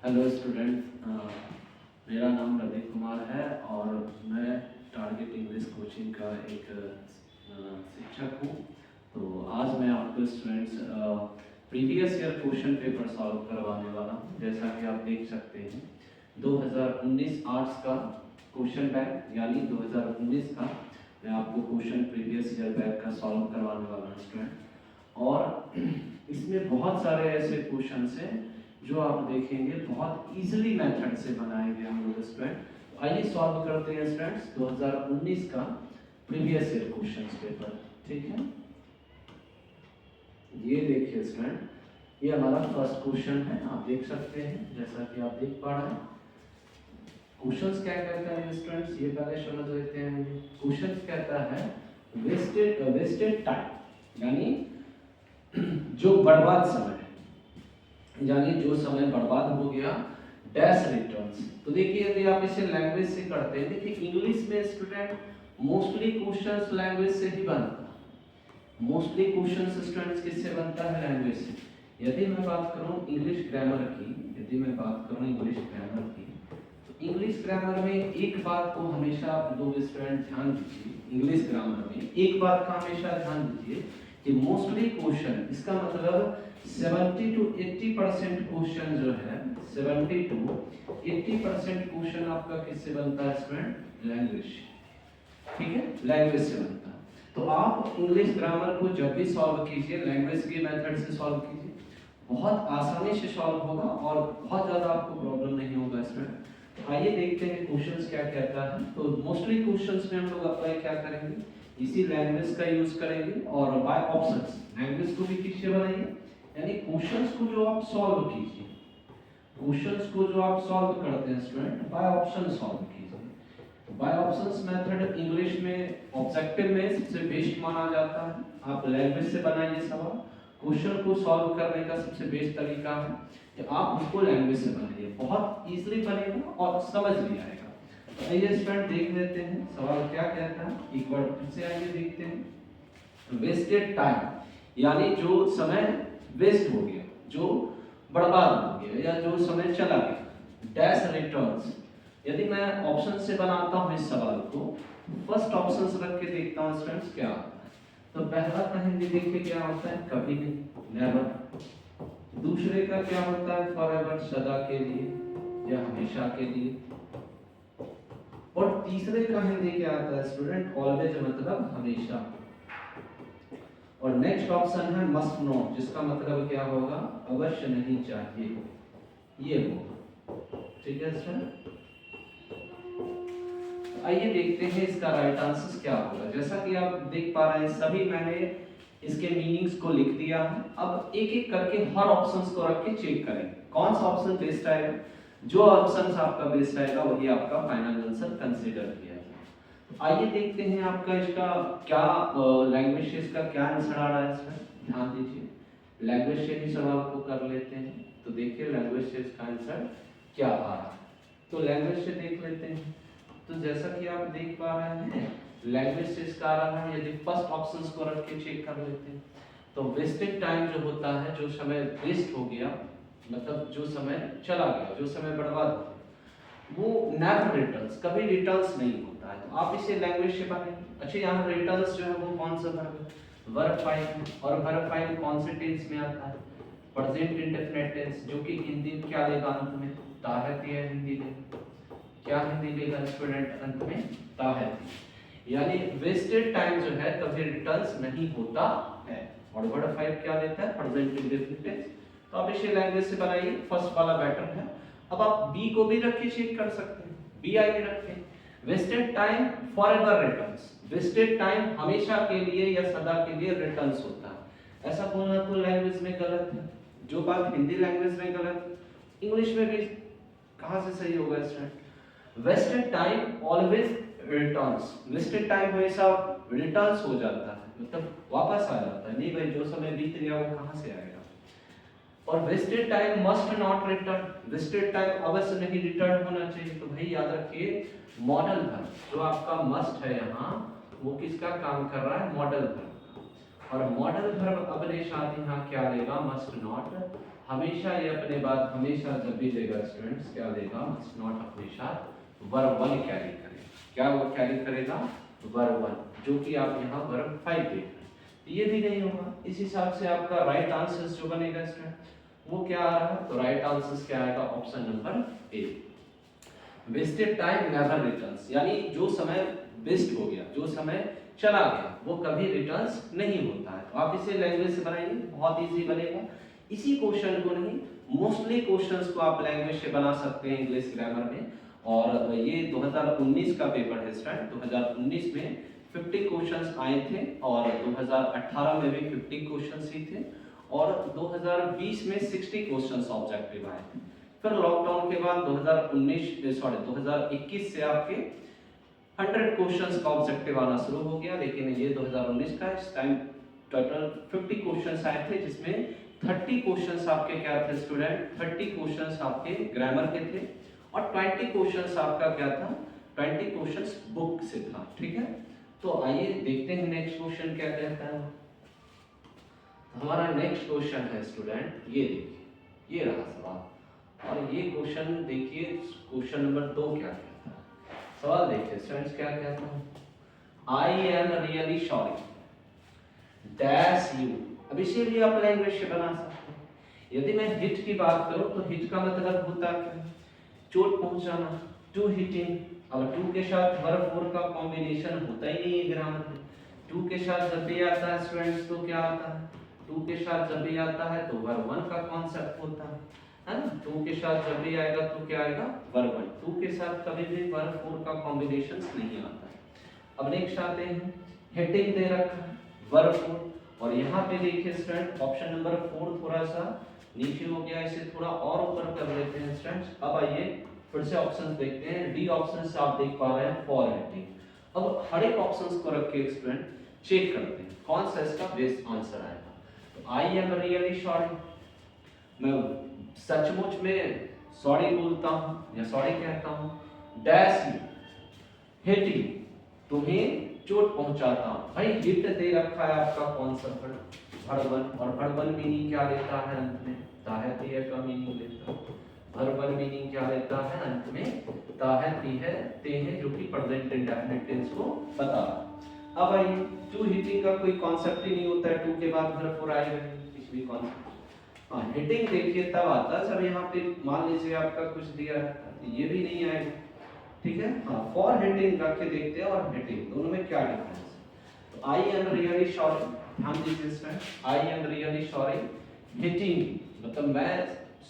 Hello student, मेरा नाम प्रदीप कुमार है और मैं टारगेट इंग्लिश कोचिंग का एक शिक्षक हूँ। तो आज मैं आपको students previous year question paper solve करवाने वाला हूँ। जैसा कि आप देख सकते हैं 2019 आर्ट्स का क्वेश्चन बैंक यानी 2019 का मैं आपको क्वेश्चन प्रीवियस ईयर बैक का सॉल्व करवाने वाला हूँ स्टूडेंट। और इसमें बहुत सारे ऐसे क्वेश्चन हैं जो आप देखेंगे बहुत इजीली मेथड से बनाए गए हम लोग स्टूडेंट। आइए सॉल्व करते हैं स्टूडेंट्स 2019 का प्रीवियस ईयर क्वेश्चंस पेपर। ठीक है, ये देखिए स्टूडेंट, ये हमारा फर्स्ट क्वेश्चन है, आप देख सकते हैं जैसा कि आप देख पा रहे हैं। क्वेश्चंस क्या कहता है स्टूडेंट्स, ये पहले समझ लेते हैं। क्वेश्चंस कहता है वेस्टेड टाइम यानी जो बर्बाद समय, यानी जो समय बर्बाद हो गया, डैश रिटर्न्स। तो देखिए यदि आप इसे लैंग्वेज से करते हैं, देखिए इंग्लिश में स्टूडेंट मोस्टली क्वेश्चंस लैंग्वेज से ही बनता है। मोस्टली क्वेश्चंस स्टूडेंट्स किससे बनता है? लैंग्वेज से। यदि मैं बात करूं इंग्लिश ग्रामर की, तो इंग्लिश ग्रामर में एक बात को हमेशा आप लोग स्टूडेंट ध्यान दीजिए। इंग्लिश ग्रामर में एक बात का हमेशा ध्यान दीजिए कि मोस्टली क्वेश्चन, इसका मतलब 70 to 80% क्वेश्चन जो है 70 to 80% क्वेश्चन आपका किससे बनता है स्टूडेंट? लैंग्वेज। ठीक है, लैंग्वेज से बनता है। तो आप इंग्लिश ग्रामर को जब भी सॉल्व कीजिए लैंग्वेज के मेथड से सॉल्व कीजिए, बहुत आसानी से सॉल्व होगा और बहुत ज़्यादा आपको प्रॉब्लम नहीं होगा स्टूडेंट। तो आइए देखते हैं क्वेश्चंस क्या कहता है। तो मोस्टली क्वेश्चंस में हम लोग अप्लाई क्या करेंगे? इसी लैंग्वेज का यूज करेंगे और बाय ऑप्शंस लैंग्वेज को भी किससे बनाएंगे, यानी क्वेश्चंस को जो आप सॉल्व कीजिए, क्वेश्चंस को जो आप सॉल्व करते हैं स्टूडेंट बाय ऑप्शन सॉल्व कीजिए। बाय ऑप्शंस मेथड इंग्लिश में ऑब्जेक्टिव में सबसे बेस्ट माना जाता है। आप लैंग्वेज से बनाइए सवाल, क्वेश्चन को सॉल्व करने का सबसे बेस्ट तरीका है कि आप उसको लैंग्वेज से बनाइए, बहुत इजीली बनेगा और समझ भी आएगा। तो आइए स्टूडेंट देख लेते हैं सवाल क्या कहता है। एक बार फिर से आइए देखते हैं। वेस्टेड टाइम यानी जो समय वेस्ट हो गया, जो बर्बाद हो गया या जो समय चला गया, डैश रिटर्न्स। यदि मैं ऑप्शन से बनाता हूं इस सवाल को, फर्स्ट ऑप्शन रख के देखता हूं स्टूडेंट्स क्या होता है। तो पहला का हिंदी देखिए क्या होता है? कभी नहीं, नेवर। दूसरे का क्या होता है? फॉरएवर, सदा के लिए या हमेशा के लिए। और तीसरे का हिंदी क्या आता है स्टूडेंट? ऑलवेज, मतलब हमेशा। और नेक्स्ट ऑप्शन है मस्ट नॉट, जिसका मतलब क्या होगा? अवश्य नहीं चाहिए, ये होगा। ठीक है स्टूडेंट, आइए देखते हैं इसका राइट आंसर क्या होगा। जैसा कि आप देख पा रहे हैं सभी मैंने इसके मीनिंग्स को लिख दिया है। अब एक एक करके हर ऑप्शंस को रख के चेक करेंगे कौन सा ऑप्शन बेस्ट आएगा। जो ऑप्शन आपका बेस्ट आएगा वही आपका फाइनल आंसर कंसीडर किया जाएगा। आइए देखते हैं आपका इसका क्या लैंग्वेज से इसका क्या आंसर आ रहा है। इसमें ध्यान दीजिए, लैंग्वेज से ही सवाल को कर लेते हैं। तो देखिए लैंग्वेज से इसका आंसर क्या आ रहा है। तो लैंग्वेज से देख लेते हैं। तो जैसा कि आप देख पा रहे हैं लैंग्वेज से इसका आ रहा है। यदि फर्स्ट ऑप्शंस को रख के चेक कर लेते हैं तो वेस्टेड टाइम जो होता है, जो समय वेस्ट हो गया, मतलब जो समय चला गया, जो समय बर्बाद हो गया, वो नेवर रिटर्न्स, कभी रिटर्न्स नहीं होता है। तो आप इसे लैंग्वेज से बनाएंगे। अच्छा, यहाँ रिटर्न्स जो है वो कौन सा वर्ब है? वर्ब फाइल है। और वर्ब फाइल कौन से टेंस में आता है? प्रेजेंट इंडेफिनिट टेंस, जो कि हिंदी में क्या लेगा अंत में? ता रहती है हिंदी में। क्या हिंदी लेगा स्टूडेंट अंत में? ता है। यानी वेस्टेड टाइम जो है कभी रिटर्न्स नहीं होता है। और वर्ड फाइल क्या देता है? Present indefinite tense. तो आप इसे लैंग्वेज से बनाइए, फर्स्ट वाला बेटर है। अब आप बी को भी रख के चेक कर सकते हैं। बी आगे रखें, wasted time forever returns. Wasted time हमेशा के लिए या सदा के लिए रिटर्न्स होता है। ऐसा बोलना तो लैंग्वेज में गलत है। जो बात हिंदी लैंग्वेज में गलत, इंग्लिश में भी कहां से सही होगा student? Wasted time always returns. Wasted time हमेशा रिटर्न्स हो जाता है, मतलब वापस आ जाता है। नहीं भाई, जो समय बीत गया वो कहां से आएगा? और wasted time must not return. Wasted time अवश्य नहीं रिटर्न होना चाहिए। तो भाई याद रखिए मॉडल वर्ब जो आपका मस्ट है यहाँ, वो किसका काम कर रहा है? Modal verb. और मॉडल वर्ब अपने साथ यहाँ क्या लेगा? Must not. हमेशा ये अपने बात हमेशा जब भी देगा स्टूडेंट्स क्या देगा, मस्ट नॉट हमेशा वर्ब 1 कैरी करेगा। क्या वो कैरी करेगा? वर्ब 1, जो कि आप यहाँ वर्ब 5 देख रहे हैं। ये भी नहीं होगा। इस हिसाब से आपका राइट आंसर जो बनेगा स्टूडेंट वो क्या आ रहा है? तो राइट आंसर क्या आएगा? Option number A, wasted time never returns, यानी जो समय वेस्ट हो गया, जो समय चला गया, वो कभी रिटर्न्स नहीं होता है। तो आप इसे लैंग्वेज से बनाएंगे, बहुत इजी बनेगा। इसी क्वेश्चन को नहीं, मोस्टली क्वेश्चंस को आप लैंग्वेज से बना सकते हैं इंग्लिश ग्रामर में। और ये 2019 का पेपर है स्टूडेंट। 2019 में 50 क्वेश्चंस आए थे और 2018 में भी 50 क्वेश्चंस ही थे और 2020 में 60 क्वेश्चंस ऑब्जेक्टिव आए थे। फिर लॉकडाउन के बाद 2021 से आपके 100 क्वेश्चंस का ऑब्जेक्टिव आना शुरू हो गया। लेकिन ये 2019 का, इस टाइम टोटल 50 क्वेश्चंस आए थे, जिसमें 30 क्वेश्चंस आपके क्या थे स्टूडेंट? 30 क्वेश्चंस आपके ग्रामर के थे और 20 क्वेश्चंस आपका क्या था? 20 क्वेश्चंस बुक से था। ठीक है, तो आइए देखते हैं नेक्स्ट क्वेश्चन क्या कहता है। हमारा नेक्स्ट क्वेश्चन है स्टूडेंट, ये देखिए, ये रहा सवाल। और ये क्वेश्चन देखिए, क्वेश्चन नंबर 2 क्या कहता है। सवाल देखिए स्टूडेंट्स, क्या कहता है? आई am really sorry dash you. अब इसे भी आप लैंग्वेज से बना सकते हैं। यदि मैं हिट की बात करूं तो हिट का मतलब होता है चोट पहुंचाना, टू हिटिंग। अब टू के साथ वर्ब 4 का कॉम्बिनेशन होता ही नहीं है ग्रामर में। टू के साथ जब भी आता है स्टूडेंट्स तो क्या आता है? टू के साथ जब भी आता है तो वर्ब 1 का कॉन्सेप्ट होता है ना। टू के साथ जब भी आएगा तो क्या आएगा? वर्ब 1। टू के साथ कभी भी वर्ब 4 का कॉम्बिनेशन नहीं आता है। अब नेक्स्ट आते हैं, हेडिंग दे रखा है वर्ब 4 और यहाँ पे देखिए स्टूडेंट ऑप्शन नंबर 4 थोड़ा सा नीचे हो गया, इसे थोड़ा और ऊपर कर लेते हैं स्टूडेंट्स। अब आइए फिर से ऑप्शंस देखते हैं। डी ऑप्शन से आप देख पा रहे हैं फॉर हेडिंग। अब हर एक ऑप्शंस को रख के स्टूडेंट चेक करते हैं कौन सा इसका बेस्ट आंसर आएगा। आई एम रियली सॉरी, मैं सचमुच में सॉरी बोलता हूँ या सॉरी कहता हूँ। डैश यू, हिटिंग, तुम्हें चोट पहुंचाता हूँ। भाई हिट दे रखा है आपका कौन सा वर्बन, और वर्बन मीनिंग क्या लेता है? अंत में ताहतीय का मीनिंग लेता है। वर्बन मीनिंग क्या लेता है? अंत में ताहतीय ते हैं, जो कि प्रेजेंट इंडेफिनिट टेंस को बता रहा है। अब आइए, टू हिटिंग का कोई कॉन्सेप्ट ही नहीं होता है, टू के बाद वर्ब 4 आएगा, कुछ भी कॉन्सेप्ट। हाँ, हिटिंग देखिए तब आता है जब यहाँ पे मान लीजिए आपका कुछ दिया है, तो ये भी नहीं आएगा। ठीक है, हाँ, फॉर हिटिंग रख के देखते हैं और हिटिंग दोनों में क्या डिफरेंस है। तो आई एम रियली सॉरी, ध्यान दीजिए इसमें, I am really sorry hitting मतलब मैं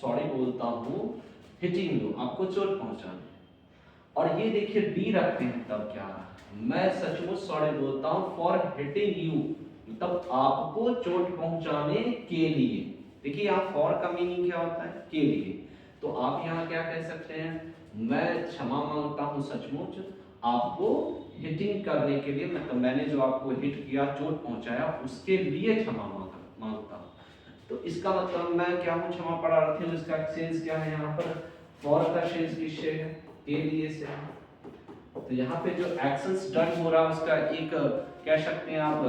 सॉरी बोलता हूँ हिटिंग यू, आपको चोट पहुंचाने। और ये देखिए डी रखते हैं तब क्या, मैं सचमुच सॉरी बोलता हूँ फॉर हिटिंग यू, मतलब आपको चोट पहुंचाने के लिए। देखिए यहाँ फॉर का मीनिंग क्या होता है? के लिए। तो आप यहाँ क्या कह सकते हैं? मैं क्षमा मांगता हूँ सचमुच आपको हिटिंग करने के लिए, मतलब मैंने जो आपको हिट किया, चोट पहुंचाया, उसके लिए क्षमा मांगता हूँ। तो इसका मतलब मैं क्या हूँ? क्षमा प्रार्थी हूँ। इसका सेंस क्या है यहाँ पर? फॉर का सेंस किससे है? के लिए से है। तो यहाँ पे जो एक्शंस डन हो रहा है उसका एक कह सकते हैं आप,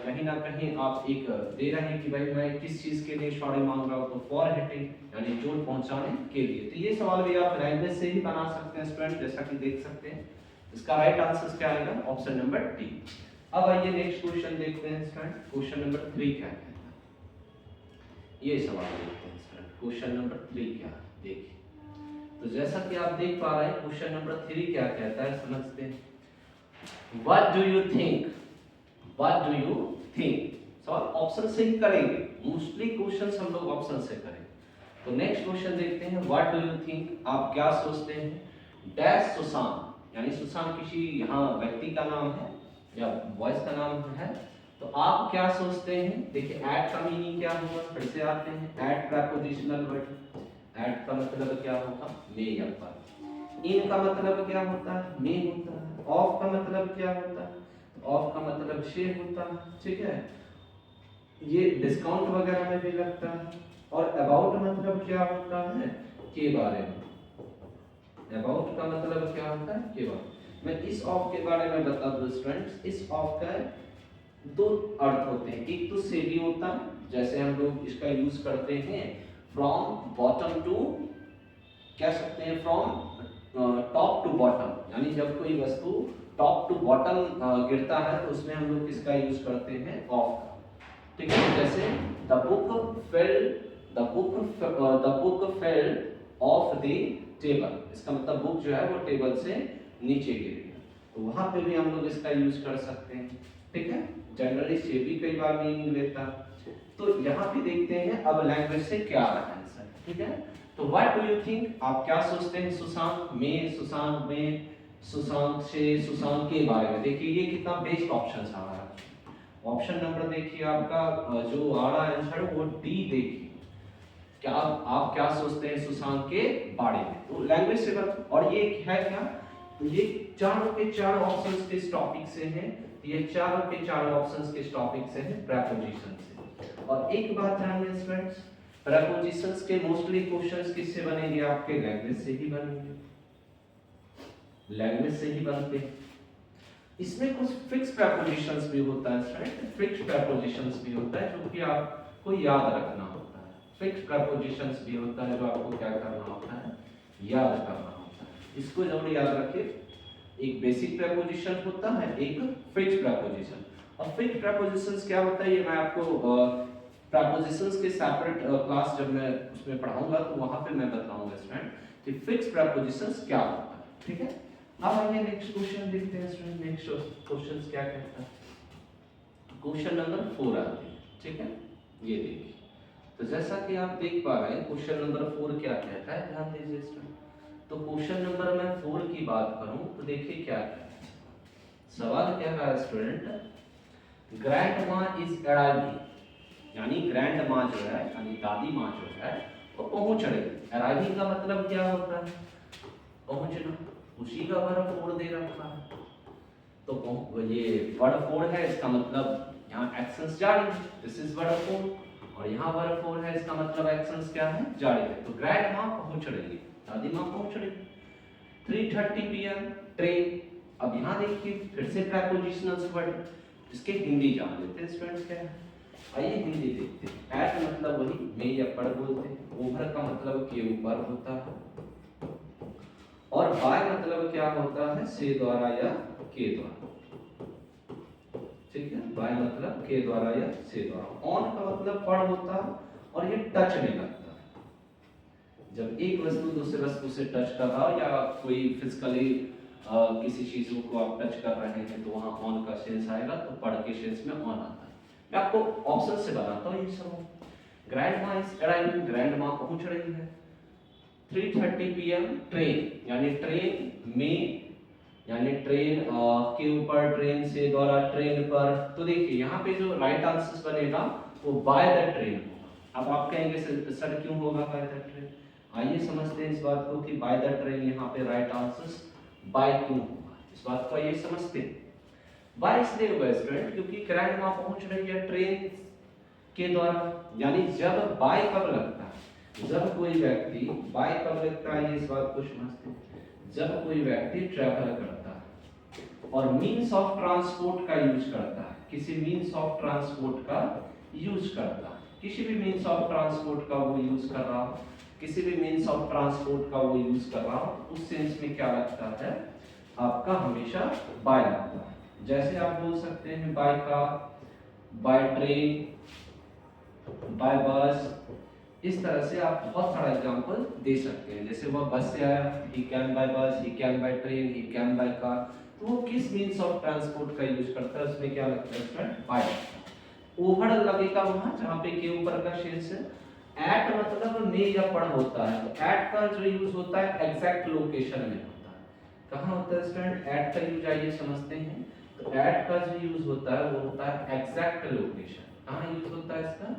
कहीं ना कहीं आप एक दे रहे हैं कि भाई मैं किस चीज के लिए सॉरी मांग रहा हूँ, तो फॉर हिटिंग यानी चोट पहुंचाने के लिए। तो ये सवाल भी आप लैंग्वेज से ही बना सकते हैं स्टूडेंट, जैसा कि देख सकते हैं। इसका राइट आंसर क्या आएगा? Option number D. अब आइए नेक्स्ट क्वेश्चन देखते हैं स्टूडेंट, क्वेश्चन नंबर 3 क्या कहता है। ये सवाल देखते हैं स्टूडेंट, क्वेश्चन नंबर 3 क्या है, देखिए। तो जैसा कि आप देख पा रहे हैं क्वेश्चन नंबर 3 क्या कहता है, समझते हैं। What do you think, what do you think. सवाल ऑप्शन से ही करेंगे, मोस्टली क्वेश्चंस हम लोग ऑप्शन से करेंगे। तो नेक्स्ट क्वेश्चन देखते हैं, व्हाट डू यू थिंक, आप क्या सोचते हैं। डैश सुशांत, यानी सुशांत किसी यहाँ व्यक्ति का नाम है या वॉइस का नाम है, तो आप क्या सोचते हैं। देखिए ऐड का मीनिंग क्या होगा, फिर से आते हैं, ऐड प्रीपोजिशनल वर्ड। ऐड का मतलब क्या होगा? मे या पर। इन का मतलब क्या होता है? मे होता है। ऑफ का मतलब क्या होता है? ऑफ का मतलब से होता है। ठीक है, ये डिस्काउंट वगैरह में भी लगता है। और अबाउट मतलब क्या होता है? के बारे में। अबाउट का मतलब क्या होता है? के बारे में। मैं इस ऑफ के बारे में बता दूं स्टूडेंट्स, इस ऑफ का 2 अर्थ होते हैं। एक तो से भी होता है, जैसे हम लोग इसका यूज करते हैं फ्रॉम बॉटम टू, कह सकते हैं फ्रॉम टॉप टू बॉटम, यानी जब कोई वस्तु टॉप टू बॉटम गिरता है तो उसमें हम लोग किसका यूज करते हैं, ऑफ का। ठीक है, जैसे the book fell off the table, इसका मतलब बुक जो है वो टेबल से नीचे गिर गया, तो वहां पे भी हम लोग इसका यूज कर सकते हैं। ठीक है, जनरली से भी कई बार मीनिंग लेता। तो यहाँ पे देखते हैं अब लैंग्वेज से क्या आ रहा है आंसर। ठीक है, तो व्हाट डू यू थिंक, आप क्या सोचते हैं सुशांत में, सुशांत से, सुशांत के बारे में। देखिए ये कितना बेस्ट ऑप्शन आ रहा है। ऑप्शन नंबर देखिए आपका जो आ रहा है आंसर वो डी देखिए, क्या आप क्या सोचते हैं सुशांत के बारे में, तो लैंग्वेज से बात। और ये है क्या, तो ये चारों के चारों ऑप्शंस किस टॉपिक से हैं, ये चारों के चारों ऑप्शंस किस टॉपिक से हैं, प्रीपोजिशन से। और एक बात ध्यान दें स्टूडेंट्स, प्रीपोजिशंस के मोस्टली क्वेश्चंस किससे बनेंगे, आपके लैंग्वेज से ही बनेंगे, लैंग्वेज से ही बनते हैं। इसमें कुछ फिक्स प्रीपोजिशंस भी होता है स्टूडेंट, फिक्स प्रीपोजिशंस भी होता है जो कि आपको याद रखना होता है, फिक्स प्रीपोजिशंस भी होता है जो आपको क्या करना होता है, याद करना होता है। इसको जरूर याद रखिए, एक बेसिक प्रीपोजिशन होता है, एक फिक्स प्रीपोजिशन। और फिक्स प्रीपोजिशंस क्या होता है ये मैं आपको प्रीपोजिशंस के सेपरेट क्लास जब मैं उसमें पढ़ाऊंगा तो वहां पे मैं बताऊंगा स्टूडेंट कि फिक्स प्रीपोजिशंस क्या होता है। ठीक है, अब आइए नेक्स्ट क्वेश्चन देखते हैं स्टूडेंट, नेक्स्ट क्वेश्चन क्या कहता है। क्वेश्चन नंबर 4 आते हैं। ठीक है, ये देखिए, तो जैसा कि आप देख पा रहे हैं क्वेश्चन नंबर 4 क्या कहता है, ध्यान दीजिए स्टूडेंट। तो क्वेश्चन नंबर मैं 4 की बात करूं तो देखिए क्या कहता है, सवाल क्या है स्टूडेंट, ग्रैंड माँ इज अराइविंग, यानी ग्रैंड माँ जो है यानी दादी माँ जो है वो पहुंच रही। अराइविंग का मतलब क्या होता है, पहुंचना, उसी का वर्ब फोर दे रखा है, तो ये वर्ब फोर है, इसका मतलब यहाँ एक्शंस जारी है, दिस इज वर्ब फोर, और यहाँ वर्ब फोर है, इसका मतलब एक्शंस क्या है, जारी है। तो ग्रैंड माँ पहुंच रही है, दादी माँ पहुंच रही है। 3:30 PM ट्रेन। अब यहाँ देखिए फिर से प्रीपोजिशनल वर्ड, इसके हिंदी जान लेते हैं स्टूडेंट्स क्या है, आइए हिंदी देखते हैं। एट मतलब वही में या पर बोलते हैं, ओवर का मतलब के ऊपर होता है, और बाय मतलब क्या होता है, से द्वारा या के द्वारा। ठीक है, बाय मतलब के द्वारा या से द्वारा। ऑन का मतलब पर होता है और ये टच में लगता है, जब एक वस्तु दूसरे वस्तु से टच कर रहा हो या कोई फिजिकली किसी चीजों को आप टच कर रहे हैं तो वहां ऑन का सेंस आएगा, तो पढ़ के सेंस में ऑन आता है। मैं आपको ऑप्शन से बताता हूँ ये सब। ग्रैंड माँ इज अराइविंग, ग्रैंड माँ पहुंच रही है। 3:30 PM ट्रेन, यानी ट्रेन में, यानी ट्रेन के ऊपर, ट्रेन से द्वारा, ट्रेन पर। तो देखिए यहाँ पे जो राइट आंसर बनेगा वो बाय द ट्रेन होगा। अब आप कहेंगे सर क्यों होगा बाय द ट्रेन, आइए समझते हैं इस बात को कि बाय द ट्रेन यहाँ पे राइट आंसर बाय क्यों होगा, इस बात को आइए समझते हैं। बाय इसलिए होगा स्टूडेंट क्योंकि ग्रैंड माँ पहुंच रही है ट्रेन के द्वारा, यानी जब बाय कब लगता है, जब कोई व्यक्ति, बाय कब लगता है इस बात को समझते हैं, जब कोई व्यक्ति ट्रैवल करता है और मींस ऑफ ट्रांसपोर्ट का यूज करता है, किसी मींस ऑफ ट्रांसपोर्ट का यूज करता है, किसी भी मींस ऑफ ट्रांसपोर्ट का वो यूज कर रहा हो, किसी भी मींस ऑफ ट्रांसपोर्ट का वो यूज कर रहा हो, उस सेंस में क्या लगता है आपका, हमेशा बाय लगता है। जैसे आप बोल सकते हैं by car, by train, by bus, इस तरह से आप बहुत सारा एग्जांपल दे सकते हैं। जैसे वह बस से आया, ही कैन बाय बस, he can by train, he can by car, तो वो किस मींस ऑफ ट्रांसपोर्ट का यूज करता है, उसमें क्या लगता है स्टूडेंट, बाय। ओवर लगेगा वहां जहां पे के ऊपर का शेष है। एट मतलब ने या पर होता है, तो एट का जो यूज होता है एग्जैक्ट लोकेशन में होता है। कहां होता है स्टूडेंट एट का यूज, आइए समझते हैं। तो एट का जो यूज होता है वो होता है एग्जैक्ट लोकेशन। कहां यूज होता है इसका,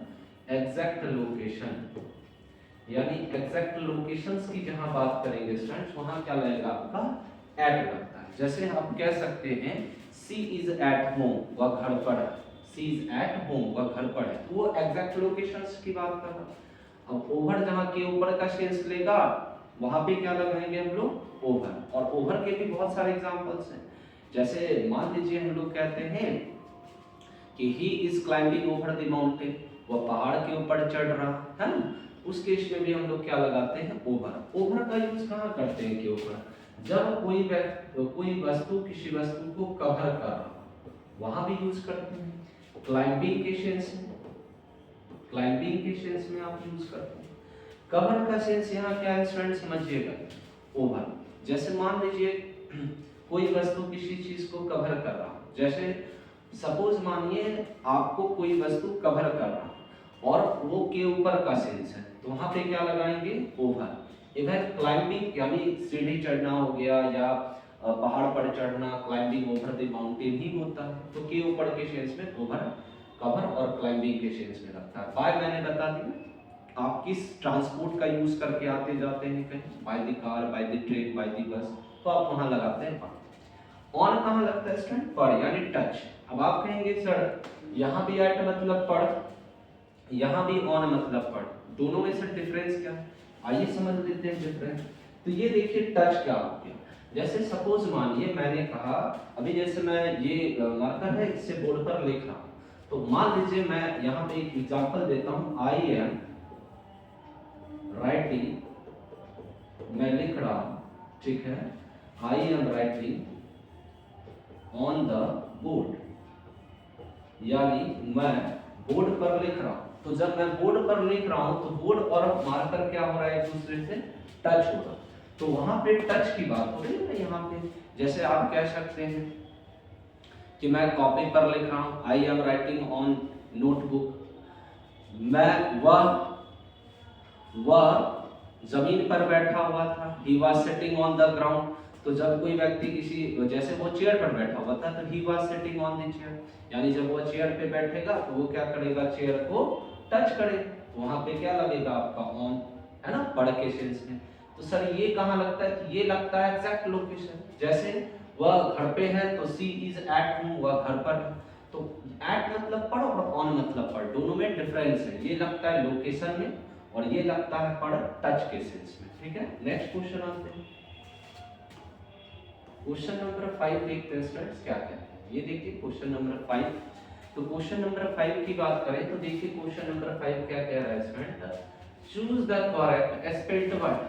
एग्जैक्ट लोकेशन, यानी एग्जैक्ट लोकेशंस की जहां बात करेंगे स्टूडेंट्स वहां क्या लगेगा आपका, एट लगता है। जैसे आप कह सकते हैं सी इज एट होम, वह घर पर है, सी इज एट होम, वह घर पर है, तो वो एग्जैक्ट लोकेशंस की बात कर रहा है। अब ओवर जहां के ऊपर का सेंस लेगा वहां पे क्या लगाएंगे हम लोग, ओवर। और ओवर के भी बहुत सारे एग्जांपल्स हैं। जैसे मान लीजिए हम लोग कहते हैं कि he is climbing over the mountain, वह पहाड़ के ऊपर चढ़ रहा है ना, उस केस में भी हम लोग क्या लगाते हैं, ओवर। ओवर का यूज कहाँ करते हैं के ऊपर, जब कोई वस्तु किसी वस्तु को कवर कर रहा हो, वहां भी यूज करते हैं। क्लाइंबिंग के सेंस में, क्लाइंबिंग के सेंस में आप यूज करते हैं। कवर का सेंस यहाँ क्या है स्टूडेंट, समझिएगा, ओवर। जैसे मान लीजिए कोई वस्तु किसी चीज को कवर कर रहा हो, जैसे सपोज मानिए आपको कोई वस्तु कवर कर रहा और वो के ऊपर का सेंस है, तो वहां पे क्या लगाएंगे, ओवर। इधर क्लाइंबिंग यानी सीढ़ी चढ़ना हो गया या पहाड़ पर चढ़ना, क्लाइंबिंग ओवर द माउंटेन ही होता है, तो के ऊपर के सेंस में ओवर कवर और क्लाइंबिंग के सेंस में लगता है। बाय मैंने बता दिया, आप किस ट्रांसपोर्ट का यूज करके आते जाते हैं कहीं, by the car, by the train, by the bus, तो आप वहां लगाते हैं पर। ऑन कहाँ लगता है स्टूडेंट, पर यानी टच। अब आप कहेंगे सर यहाँ भी एट मतलब पर, यहाँ भी ऑन मतलब पर, दोनों में से डिफरेंस क्या है, आइए समझ लेते हैं डिफरेंस। तो ये देखिए टच क्या हो गया, जैसे सपोज मानिए मैंने कहा, अभी जैसे मैं ये मार्कर है इससे बोर्ड पर लिख रहा हूँ, तो मान लीजिए मैं यहाँ पे एक एग्जांपल देता हूँ, आई एम राइटिंग, मैं लिख रहा हूँ, ठीक है, I am writing on the board, यानी मैं बोर्ड पर लिख रहा हूं। तो जब मैं बोर्ड पर लिख रहा हूं तो बोर्ड और मार्कर क्या हो रहा है, एक दूसरे से टच हो रहा है, तो वहां पे टच की बात हो रही है ना यहाँ पे। जैसे आप कह सकते हैं कि मैं कॉपी पर लिख रहा हूं, I am writing on notebook, मैं वह जमीन पर बैठा हुआ था, he was sitting on the ground. तो जब कोई व्यक्ति किसी, जैसे वो चेयर पर बैठा हुआ था, तो he was sitting on the chair, यानी जब वो चेयर पे बैठेगा तो वो क्या करेगा, चेयर को टच करेगा, वहां पे क्या लगेगा आपका ऑन, है ना, पढ़ के सेंस में। तो सर ये कहाँ लगता है, ये लगता है एग्जैक्ट लोकेशन। जैसे वह घर पे है तो सी इज एट होम, वह घर पर है, तो एट मतलब पर और ऑन मतलब पर, दोनों में डिफरेंस है, ये लगता है लोकेशन में और ये लगता है पर टच के सेंस में, ठीक है। नेक्स्ट क्वेश्चन आते हैं, क्वेश्चन नंबर 5 देखते हैं स्टूडेंट्स क्या कहते हैं। ये देखिए क्वेश्चन नंबर 5, तो क्वेश्चन नंबर 5 की बात करें तो देखिए क्वेश्चन नंबर 5 क्या कह रहा है student, choose the correct spelled word,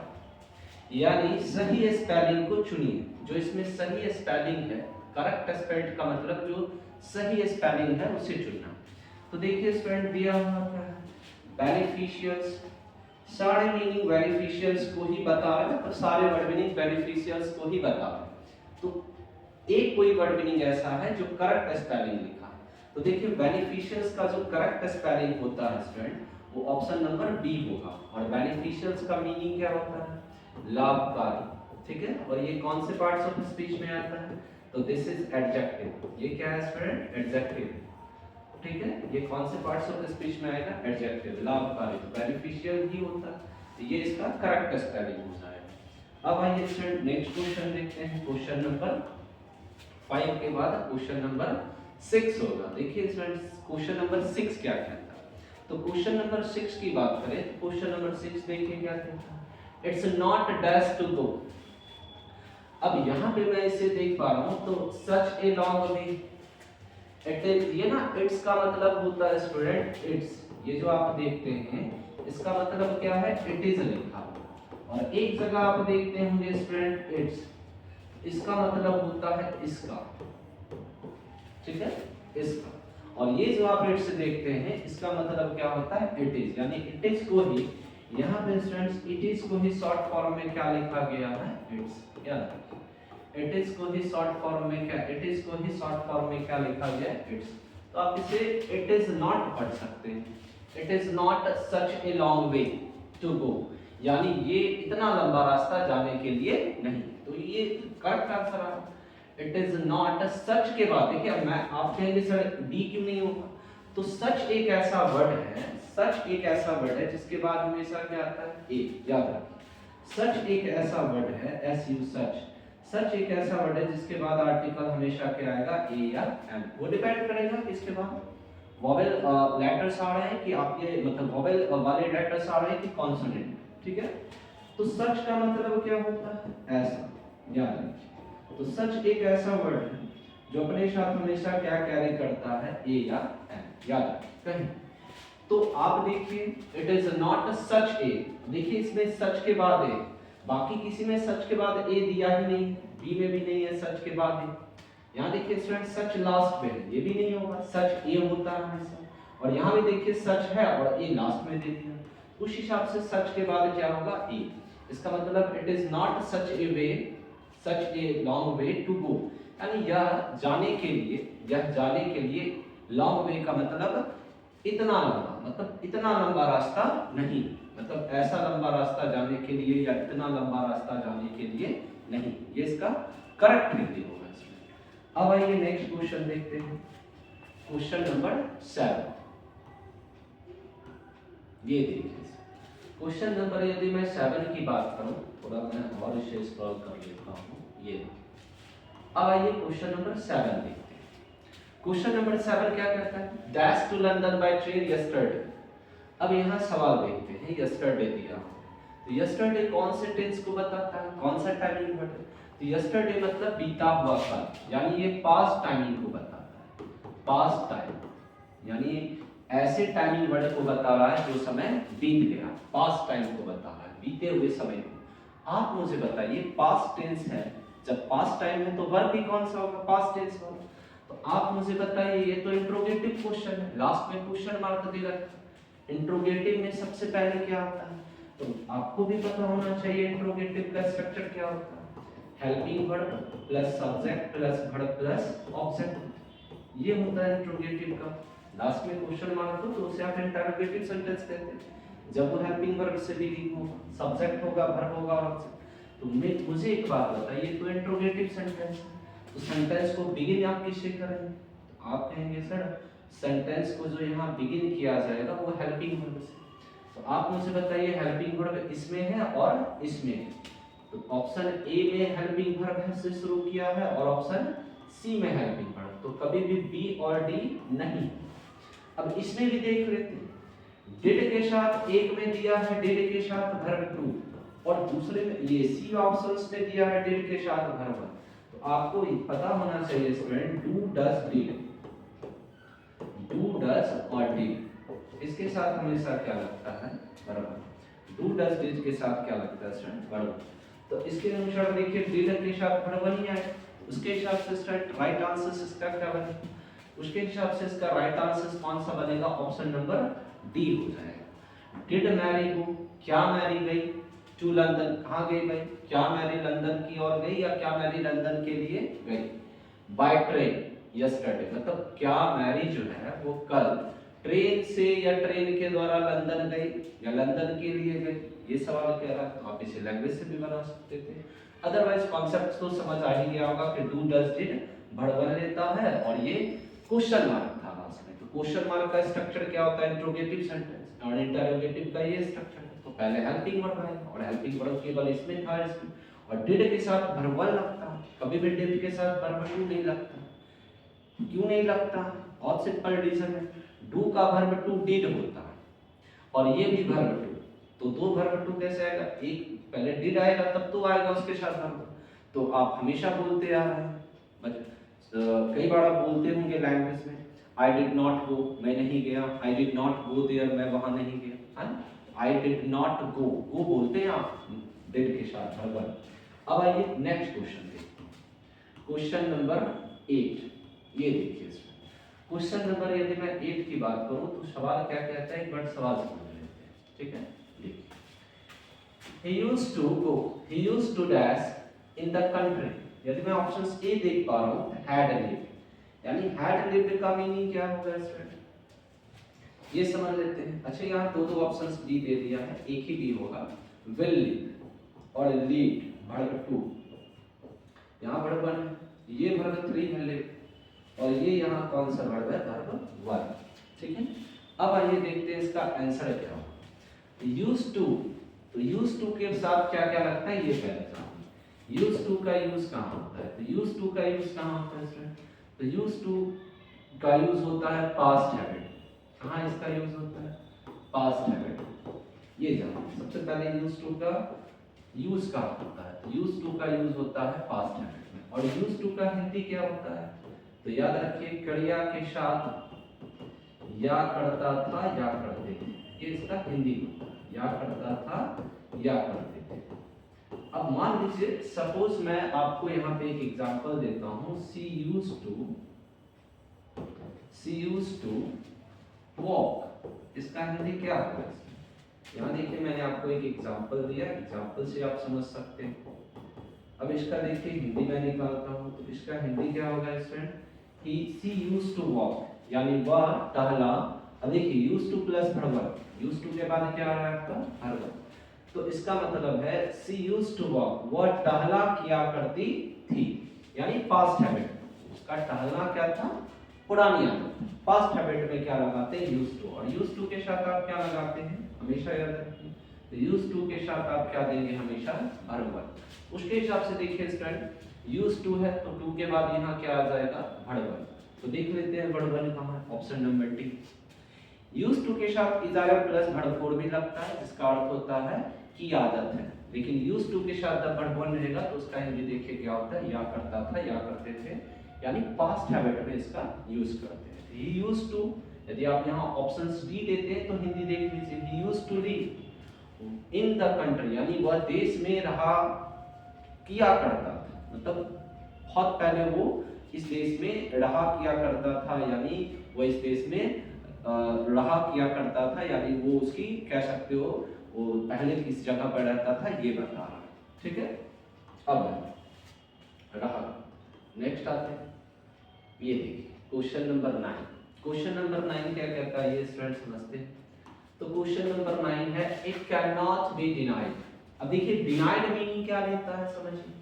यानी सही स्पेलिंग को चुनिए। जो इसमें सही स्पेलिंग है, करेक्ट स्पेल्ड का मतलब जो सही स्पेलिंग है उसे चुनना। तो देखिए स्टूडेंट दिया हुआ क्या है, बेनिफिशियल्स, सारे मीनिंग बेनिफिशियल्स को ही बता रहे हैं, तो सारे वर्ड मीनिंग बेनिफिशियल्स को ही बता रहे हैं। तो एक कोई वर्ड मीनिंग ऐसा है जो करेक्ट स्पेलिंग लिखा है, तो देखिए बेनिफिशियल्स का जो करेक्ट स्पेलिंग होता है स्टूडेंट, वो ऑप्शन नंबर बी होगा। और बेनिफिशियल्स का मीनिंग क्या होता है, लाभकारी, ठीक है। और ये कौन से पार्ट्स ऑफ स्पीच में आता है, तो दिस इज एडजेक्टिव, ये क्या है स्टूडेंट, एडजेक्टिव, ठीक है। ये कौन से पार्ट्स ऑफ स्पीच में आएगा, एडजेक्टिव, लाभकारी, तो बेनिफिशियल ही होता है, तो ये इसका करेक्ट स्पेलिंग हो जाएगा। अब आइए स्टूडेंट नेक्स्ट क्वेश्चन देखते हैं, क्वेश्चन नंबर 5 के बाद क्वेश्चन नंबर 6 होगा। देखिए स्टूडेंट्स क्वेश्चन नंबर 6 क्या कहता है, तो क्वेश्चन नंबर 6 की बात करें तो क्वेश्चन नंबर 6 देखिए क्या कहता है, it's not dash to go. अब यहाँ पे मैं इसे देख पा रहा हूँ, तो such a long way, it is, ये ना इट्स का मतलब होता है स्टूडेंट इट्स, ये जो आप देखते हैं इसका मतलब क्या है, इट इज लिखा। और एक जगह आप देखते होंगे स्टूडेंट इट्स, इसका मतलब होता है इसका, ठीक है, इसका। और ये जो आप इट्स देखते हैं इसका मतलब क्या होता है, इट इज, यानी इट इज को ही यहाँ पे स्टूडेंट्स इट इज को ही शॉर्ट फॉर्म में क्या लिखा गया है, इट्स, क्या इट इज को ही शॉर्ट फॉर्म में क्या, इट इज को ही शॉर्ट फॉर्म में क्या लिखा गया है, इट्स। तो आप इसे इट इज नॉट पढ़ सकते हैं, it is not such a long way to go, यानी ये इतना लंबा रास्ता जाने के लिए नहीं। तो ये करेक्ट आंसर है, इट इज नॉट सच के बाद देखिए, मैं आप कहेंगे सर डी क्यों नहीं होगा, तो सच एक ऐसा वर्ड है, सच एक ऐसा वर्ड है जिसके बाद हमेशा क्या आता है, ए, याद रखिए। सच एक ऐसा वर्ड है, एस यू सच, सच एक ऐसा वर्ड है जिसके बाद आर्टिकल हमेशा क्या आएगा, ए या एम। वो डिपेंड करेगा किसके बाद वोवेल लेटर्स आ रहे हैं कि आपके मतलब वोवेल वाले लेटर्स आ रहे हैं कि कॉन्सोनेंट, ठीक है। तो सच का मतलब क्या होता है, ऐसा, याद रखिए। तो सच एक ऐसा वर्ड है जो अपने साथ हमेशा क्या कैरी करता है, ए या एम, याद रखिए। कहीं तो आप देखिए इट इज नॉट सच ए, देखिए इसमें सच के बाद ए, बाकी किसी में सच के बाद ए दिया ही नहीं, बी में भी नहीं है सच के बाद ए। यहाँ देखिए स्टूडेंट सच लास्ट में है, ये भी नहीं होगा, सच ए होता है हमेशा। और यहाँ भी देखिए सच है और ए लास्ट में दे दिया, उस हिसाब से सच के बाद क्या होगा ए। इसका मतलब it is not such a way, such a long way to go, यानी यह जाने के लिए, यह जाने के लिए लॉन्ग वे का मतलब इतना लंबा, मतलब इतना लंबा रास्ता नहीं, मतलब ऐसा लंबा रास्ता जाने के लिए या इतना लंबा रास्ता जाने के लिए नहीं, ये इसका करेक्ट हिंदी होगा इसमें। अब आइए नेक्स्ट क्वेश्चन देखते हैं, क्वेश्चन नंबर 7। ये देखिए क्वेश्चन नंबर, यदि मैं 7 की बात करूं, थोड़ा मैं और इसे स्क्रॉल कर लेता हूं, ये अब आइए क्वेश्चन नंबर 7 देखते हैं। क्वेश्चन नंबर 7 क्या कहता है, dash to London by train yesterday. अब यहाँ सवाल देखते हैं, यस्टरडे दिया, तो यस्टरडे कौन से टेंस को बताता है, कौन सा टाइमिंग वर्ड है, तो यस्टरडे मतलब बीता हुआ कल, यानी ये पास्ट टाइमिंग को बताता है, पास्ट टाइम, यानी ऐसे टाइमिंग वर्ड को बता रहा है जो समय बीत गया, पास्ट टाइम को बता रहा है, बीते हुए समय को। आप मुझे बताइए पास्ट टेंस है, जब पास्ट टाइम है तो वर्ब भी कौन सा होगा, पास्ट टेंस होगा। तो आप मुझे बताइए, ये तो इंट्रोगेटिव क्वेश्चन है, लास्ट में क्वेश्चन मार्क दे रखा है, इंट्रोगेटिव में सबसे पहले क्या आता है, तो आपको भी पता होना चाहिए इंट्रोगेटिव का स्ट्रक्चर क्या होता है, helping verb plus subject plus verb plus object, ये होता है इंट्रोगेटिव का। लास्ट में क्वेश्चन मार्क हो तो उसे आप इंटरोगेटिव सेंटेंस कहते हैं, जब वो हेल्पिंग वर्ब से बिगिन होगा, सब्जेक्ट होगा, वर्ब होगा और ऑब्जेक्ट। तो मुझे एक बात बताइए, तो इंट्रोगेटिव सेंटेंस है, तो सेंटेंस को बिगिन आप किससे करेंगे, तो आप कहेंगे सर सेंटेंस को जो यहाँ बिगिन किया जाएगा वो हेल्पिंग वर्ब से। तो आप मुझे बताइए हेल्पिंग वर्ब इसमें है और इसमें है, तो ऑप्शन ए में हेल्पिंग वर्ब से शुरू किया है और ऑप्शन सी में हेल्पिंग वर्ब, तो कभी भी बी और डी नहीं। अब इसमें भी देख लेते हैं, डिड के साथ एक में दिया है डिड के साथ वर्ब टू, और दूसरे में ये सी ऑप्शंस में दिया है डिड के साथ वर्ब। तो आपको पता होना चाहिए student, do does did, do does और डिड, इसके साथ हमेशा क्या लगता है, वर्ब। डू डज डिड के साथ क्या लगता है स्टूडेंट, वर्ब। तो इसके अनुसार देखिए डिड के साथ वर्ब नहीं आए, उसके हिसाब से स्टूडेंट राइट आंसर इसका क्या बनेगा, उसके हिसाब से इसका राइट आंसर कौन सा बनेगा, ऑप्शन नंबर डी हो जाएगा। डिड मैरी गो, क्या मैरी गई टू लंदन, कहाँ गई भाई, क्या मैरी लंदन की ओर गई या क्या मैरी लंदन के लिए गई। बाय ट्रेन यस्टरडे, मतलब क्या मैरी जो है वो कल ट्रेन से या ट्रेन के द्वारा लंदन गई या लंदन के लिए गई, ये सवाल कह रहा है। तो आप इसे लैंग्वेज से भी बना सकते थे, अदरवाइज कॉन्सेप्ट तो समझ आ ही गया होगा कि डू डज डिड भड़वन लेता है और ये क्वेश्चन मार्क था लास्ट में। तो क्वेश्चन मार्क का स्ट्रक्चर क्या होता है, इंट्रोगेटिव सेंटेंस, और इंटरोगेटिव का ये स्ट्रक्चर है। तो पहले हेल्पिंग वर्ब है और हेल्पिंग वर्ब केवल इसमें था, इसमें, और डिड के साथ वर्ब वन लगता है, कभी भी डिड के साथ वर्ब टू नहीं लगता। क्यों नहीं लगता, बहुत सिंपल रीजन है, डू का वर्ब टू डिड होता है और ये भी वर्ब टू, तो दो वर्ब टू कैसे आएगा, एक पहले डिड आएगा तब तो आएगा उसके साथ वर्ब। तो आप हमेशा बोलते आ रहे हैं, कई बार आप बोलते होंगे लैंग्वेज में, आई डिड नॉट गो, मैं नहीं गया, I did not go there, मैं वहां नहीं गया, आई डिड नॉट गो, गो बोलते हैं आप डिड के साथ वर्ब। अब आइए नेक्स्ट क्वेश्चन देखते हैं, क्वेश्चन नंबर 8। ये देखिए क्वेश्चन नंबर, यदि मैं 8 की बात करूं तो सवाल क्या कहता है, एक बार सवाल समझ लेते हैं, ठीक है। देखिए, he used to go, he used to dash in the country, यदि मैं ऑप्शंस ए देख पा रहा हूं, had lived, यानी had lived का मीनिंग क्या होगा स्टूडेंट, ये समझ लेते हैं। अच्छा, यहाँ दो ऑप्शंस डी दे दिया है, एक ही बी होगा, will live और lead वर्ब टू, यहाँ वर्ब वन है, ये वर्ब थ्री है live, और ये यहाँ कौन सा वर्ब है, वर्ब वन, ठीक है। अब आइए देखते हैं इसका आंसर क्या होगा। यूज्ड टू, तो यूज्ड टू के साथ क्या क्या लगता है, ये पहले जानो। यूज्ड टू का यूज कहाँ होता है, तो यूज्ड टू का यूज कहाँ होता है स्टूडेंट, तो यूज्ड टू का यूज होता है पास्ट हैबिट, कहाँ इसका यूज होता है, पास्ट हैबिट, ये जानो। सबसे पहले यूज्ड टू का यूज कहाँ होता है, तो यूज्ड टू का यूज होता है पास्ट हैबिट में, और यूज्ड टू का हिंदी क्या होता है, तो याद रखिए क्रिया के साथ या करता था या करते थे, ये इसका हिंदी होता है, या करता था या करते थे। अब मान लीजिए सपोज मैं आपको यहाँ पे एक एग्जांपल देता हूँ, सी यूज्ड टू वॉक, इसका हिंदी क्या होगा? यहाँ देखिए मैंने आपको एक एग्जांपल दिया, एग्जांपल से आप समझ सकते हैं। अब इसका देखिए हिंदी मैं निकालता हूँ, तो इसका हिंदी क्या होगा student? She used to walk, यानी वह टहला। अब देखिए used to plus verb, used to के बाद क्या आ रहा है आपका? वर्ब। तो इसका मतलब है सी यूज्ड टू वॉक, वह टहला किया करती थी, यानी पास्ट हैबिट। उसका टहलना क्या था? पुरानी आदत। पास्ट हैबिट में क्या लगाते हैं? Used to. और यूज्ड टू के साथ आप क्या लगाते हैं? हमेशा याद रखिए, तो यूज्ड टू के साथ आप क्या देंगे? हमेशा वर्ब। उसके हिसाब से देखिए स्टूडेंट, यूज्ड टू है तो टू के बाद यहाँ क्या आ जाएगा? वर्ब। तो देख लेते हैं वर्ब कहाँ है? Option number D. Used to के साथ इज आया प्लस वर्ब फोर भी लगता है, जिसका अर्थ होता है की आदत है। लेकिन यूज्ड टू के साथ जब वर्ब वन रहेगा तो उसका हिंदी देखिए क्या होता है? या करता था, या करते थे, यानी पास्ट हैबिट में इसका यूज करते हैं। ही यूज्ड टू, यदि आप यहाँ ऑप्शंस डी लेते हैं तो हिंदी देख लीजिए, he used to live in the country, यानी वह देश में रहा किया करता था, मतलब बहुत पहले वो इस देश में रहा किया करता था, यानी वो इस देश में रहा किया करता था, यानी वो उसकी कह सकते हो वो पहले किस जगह पर रहता था ये बता रहा है। ठीक है, अब रहा। नेक्स्ट आते हैं, ये देखिए क्वेश्चन नंबर 9। क्वेश्चन नंबर 9 क्या कहता है ये स्टूडेंट समझते हैं। तो क्वेश्चन नंबर 9 है it can not be denied. अब देखिए डिनाइड मीनिंग क्या लेता है समझिए।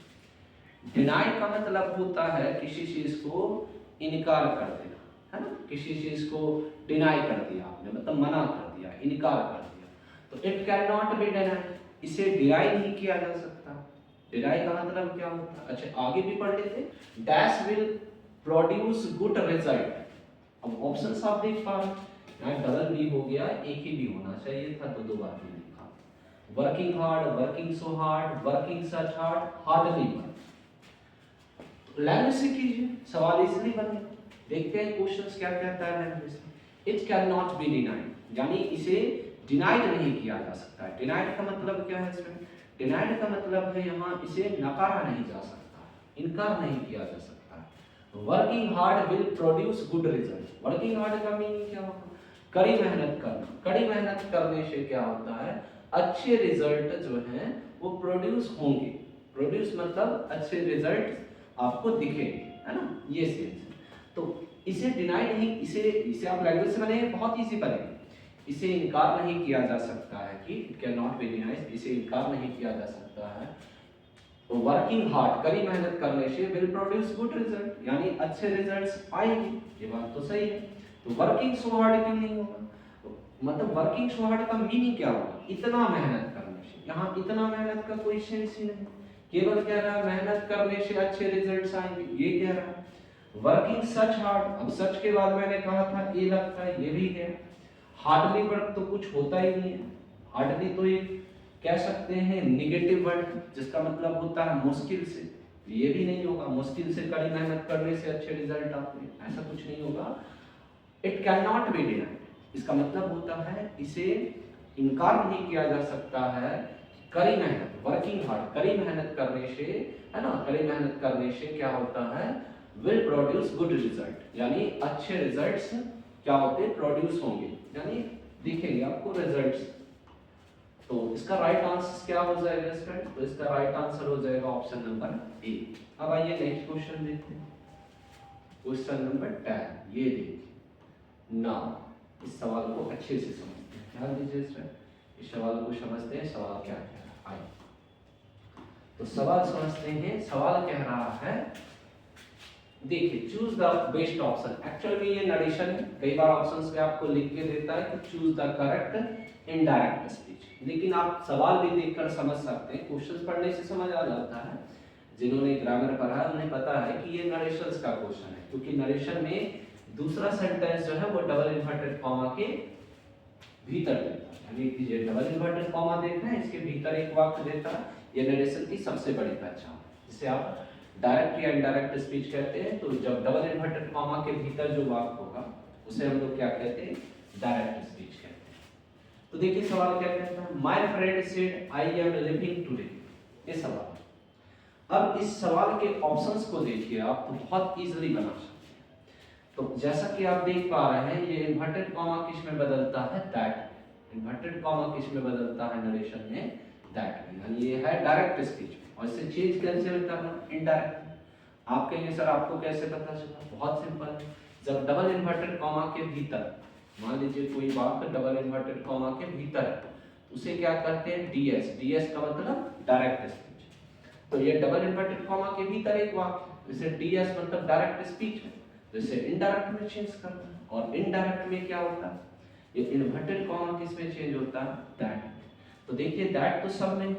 डिनाइड का मतलब होता है किसी चीज को इनकार कर देना, है ना? किसी चीज को डिनाई कर दिया आपने, मतलब मना कर दिया, इनकार कर दिया। तो it can not be denied, इसे डिनाई नहीं किया जा सकता। डिनाई का मतलब क्या होता है? अच्छा आगे भी पढ़ लेते, dash will produce good result. अब ऑप्शंस आप देख पा रहे हैं, यहाँ डबल बी हो गया, एक ही भी होना चाहिए था तो दो बार भी लिखा। Working hard, working so hard, working such hard, hardly work. Language से कीजिए, सवाल इसलिए बने। देखते हैं क्वेश्चंस क्या कहता है लैंग्वेज से। It can not be denied, यानी इसे डिनाइड नहीं किया जा सकता है। डिनाइड का मतलब क्या है इसमें? डिनाइड का मतलब है यहाँ इसे नकारा नहीं जा सकता, इनकार नहीं किया जा सकता। Working hard will produce good result. Working hard का मीनिंग क्या होगा? कड़ी मेहनत करना। कड़ी मेहनत करने से क्या होता है? अच्छे रिजल्ट जो हैं वो प्रोड्यूस होंगे। प्रोड्यूस मतलब अच्छे रिजल्ट आपको दिखेंगे, है ना? ये सेंस। तो इसे डिनाई नहीं, इसे आप लैंग्वेज से बनेंगे बहुत इजी बनेगा। इसे इनकार नहीं किया जा सकता है कि it can not be denied, इसे इनकार नहीं किया जा सकता है। तो वर्किंग हार्ड, कड़ी मेहनत करने से विल प्रोड्यूस गुड रिजल्ट, यानी अच्छे रिजल्ट्स आएंगे। ये बात तो सही है। तो वर्किंग सो हार्ड क्यों नहीं होगा? तो मतलब वर्किंग सो हार्ड का मीनिंग क्या होगा? इतना मेहनत करने से। यहाँ इतना मेहनत का कोई सेंस ही नहीं, केवल कह रहा है मेहनत करने से अच्छे रिजल्ट्स आएंगे, ये कह रहा है। वर्किंग सच हार्ड, अब सच के बाद मैंने कहा था ये लगता है, ये भी है। हार्डली वर्क तो कुछ होता ही नहीं है। हार्डली तो एक कह सकते हैं नेगेटिव वर्ड, जिसका मतलब होता है मुश्किल से, ये भी नहीं होगा। मुश्किल से कड़ी मेहनत करने से अच्छे रिजल्ट आते हैं, ऐसा कुछ नहीं होगा। It can not be denied, इसका मतलब होता है इसे इनकार नहीं किया जा सकता है। कड़ी मेहनत, वर्किंग हार्ड, कड़ी मेहनत करने से, है ना? कड़ी मेहनत करने से क्या होता है? विल प्रोड्यूस गुड रिजल्ट, यानी अच्छे रिजल्ट्स क्या होते हैं? प्रोड्यूस होंगे, यानी दिखेंगे आपको रिजल्ट्स। तो इसका राइट आंसर क्या हो जाएगा स्टूडेंट? तो इसका राइट आंसर हो जाएगा ऑप्शन नंबर ए। अब आइए नेक्स्ट क्वेश्चन देखते हैं, क्वेश्चन नंबर 10। ये देखिए ना, इस सवाल को अच्छे से समझते हैं, ध्यान दीजिए स्टूडेंट, इस सवाल को समझते हैं। सवाल क्या कह रहा है, तो सवाल समझते हैं। सवाल कह रहा है, देखिए choose the best option. Actually में ये नरेशन है, कई बार ऑप्शंस में आपको लिख के देता है कि choose the correct indirect speech, लेकिन आप सवाल भी देखकर समझ सकते हैं। क्वेश्चंस पढ़ने से समझ आ जाता है, जिन्होंने ग्रामर पढ़ा है उन्हें पता है कि ये नरेशंस का क्वेश्चन है, क्योंकि नरेशन में दूसरा सेंटेंस जो है वो डबल इन्वर्टेड कॉमा के भीतर देता है, यानी ये डबल इन्वर्टेड कॉमा देख रहे हैं, इसके भीतर एक वाक्य देता है। ये नरेशन की सबसे बड़ी पहचान है, जिसे आप डायरेक्ट या इनडायरेक्ट स्पीच कहते हैं। तो जब डबल इन्वर्टेड कॉमा के भीतर जो वाक्य होगा उसे हम लोग क्या कहते हैं, डायरेक्ट स्पीच कहते हैं। तो देखिए सवाल क्या कहता है, my friend said I am living today, ये सवाल। अब इस सवाल के ऑप्शंस को देखिए आप, तो बहुत इजीली बना सकते हैं। तो जैसा कि आप देख पा रहे हैं, ये इन्वर्टेड कॉमा किस में बदलता है, दैट। इन्वर्टेड कॉमा किस में बदलता है नरेशन में, दैट में, यानी ये है डायरेक्ट स्पीच में। और इससे चेंज कैसे होता है, इनडायरेक्ट। आप कहेंगे सर आपको कैसे पता चला, बहुत सिंपल है। जब डबल इन्वर्टेड कॉमा के भीतर, मान लीजिए कोई वाक्य डबल इन्वर्टेड कॉमा के भीतर है, उसे क्या कहते हैं, डीएस। डीएस का मतलब डायरेक्ट स्पीच। तो ये डबल इन्वर्टेड कॉमा के भीतर एक वाक्य, जैसे डीएस मतलब डायरेक्ट स्पीच है, जैसे इनडायरेक्ट में चेंज करता है। और इनडायरेक्ट में क्या होता है, ये इन्वर्टेड कॉमा किस में चेंज होता है, दैट। तो देखिए दैट तो सब में।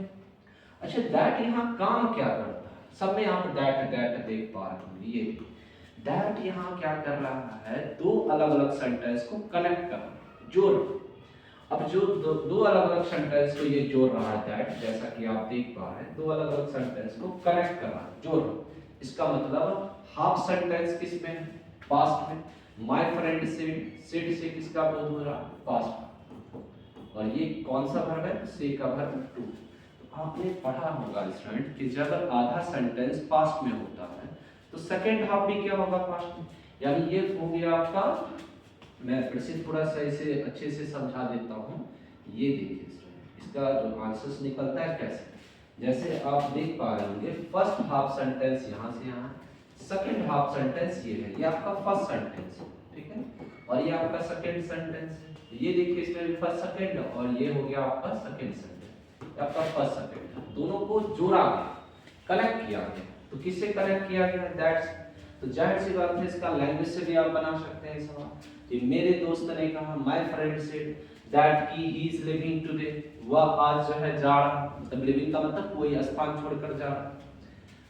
अच्छा दैट यहाँ काम क्या करता है, सब में आप दैट दैट देख पा रहे हैं। ये दैट यहाँ क्या कर रहा है, दो अलग अलग सेंटेंस को कनेक्ट कर रहा है, जोड़। अब जो दो अलग अलग सेंटेंस को ये जोड़ रहा है दैट, जैसा कि आप देख पा रहे हैं, दो अलग अलग सेंटेंस को कनेक्ट कर रहा है, जोड़ रहा है। इसका मतलब हाफ सेंटेंस किस में है, पास्ट में। माय फ्रेंड सेड, सेड से किसका बोध हो रहा है, पास्ट। और ये कौन सा वर्ब है, से का वर्ब टू। आपने पढ़ा होगा स्टूडेंट कि जब आधा सेंटेंस पास्ट में होता है तो सेकंड हाफ भी क्या होगा, पास्ट में। यानी ये हो गया आपका, मैं फिर से थोड़ा सा इसे अच्छे से समझा देता हूँ। ये देखिए स्टूडेंट, इसका जो आंसर्स निकलता है कैसे, जैसे आप देख पा रहे होंगे, फर्स्ट हाफ सेंटेंस यहाँ से यहाँ, सेकंड हाफ सेंटेंस ये है, ये आपका फर्स्ट सेंटेंस है, ठीक है, और ये आपका सेकंड सेंटेंस है। ये देखिए इसमें फर्स्ट सेकंड, और ये हो गया आपका सेकंड सेंटेंस, आपका फर्स्ट सेकंड, दोनों को जोड़ा गया, कनेक्ट किया गया। तो किससे कनेक्ट किया गया, दैट। तो जाहिर सी बात है इसका लैंग्वेज से भी आप बना सकते हैं सवाल कि मेरे दोस्त ने कहा, my friend said that he is living today, वह आज जो है जा रहा, मतलब लिविंग का मतलब कोई स्थान छोड़कर जा रहा।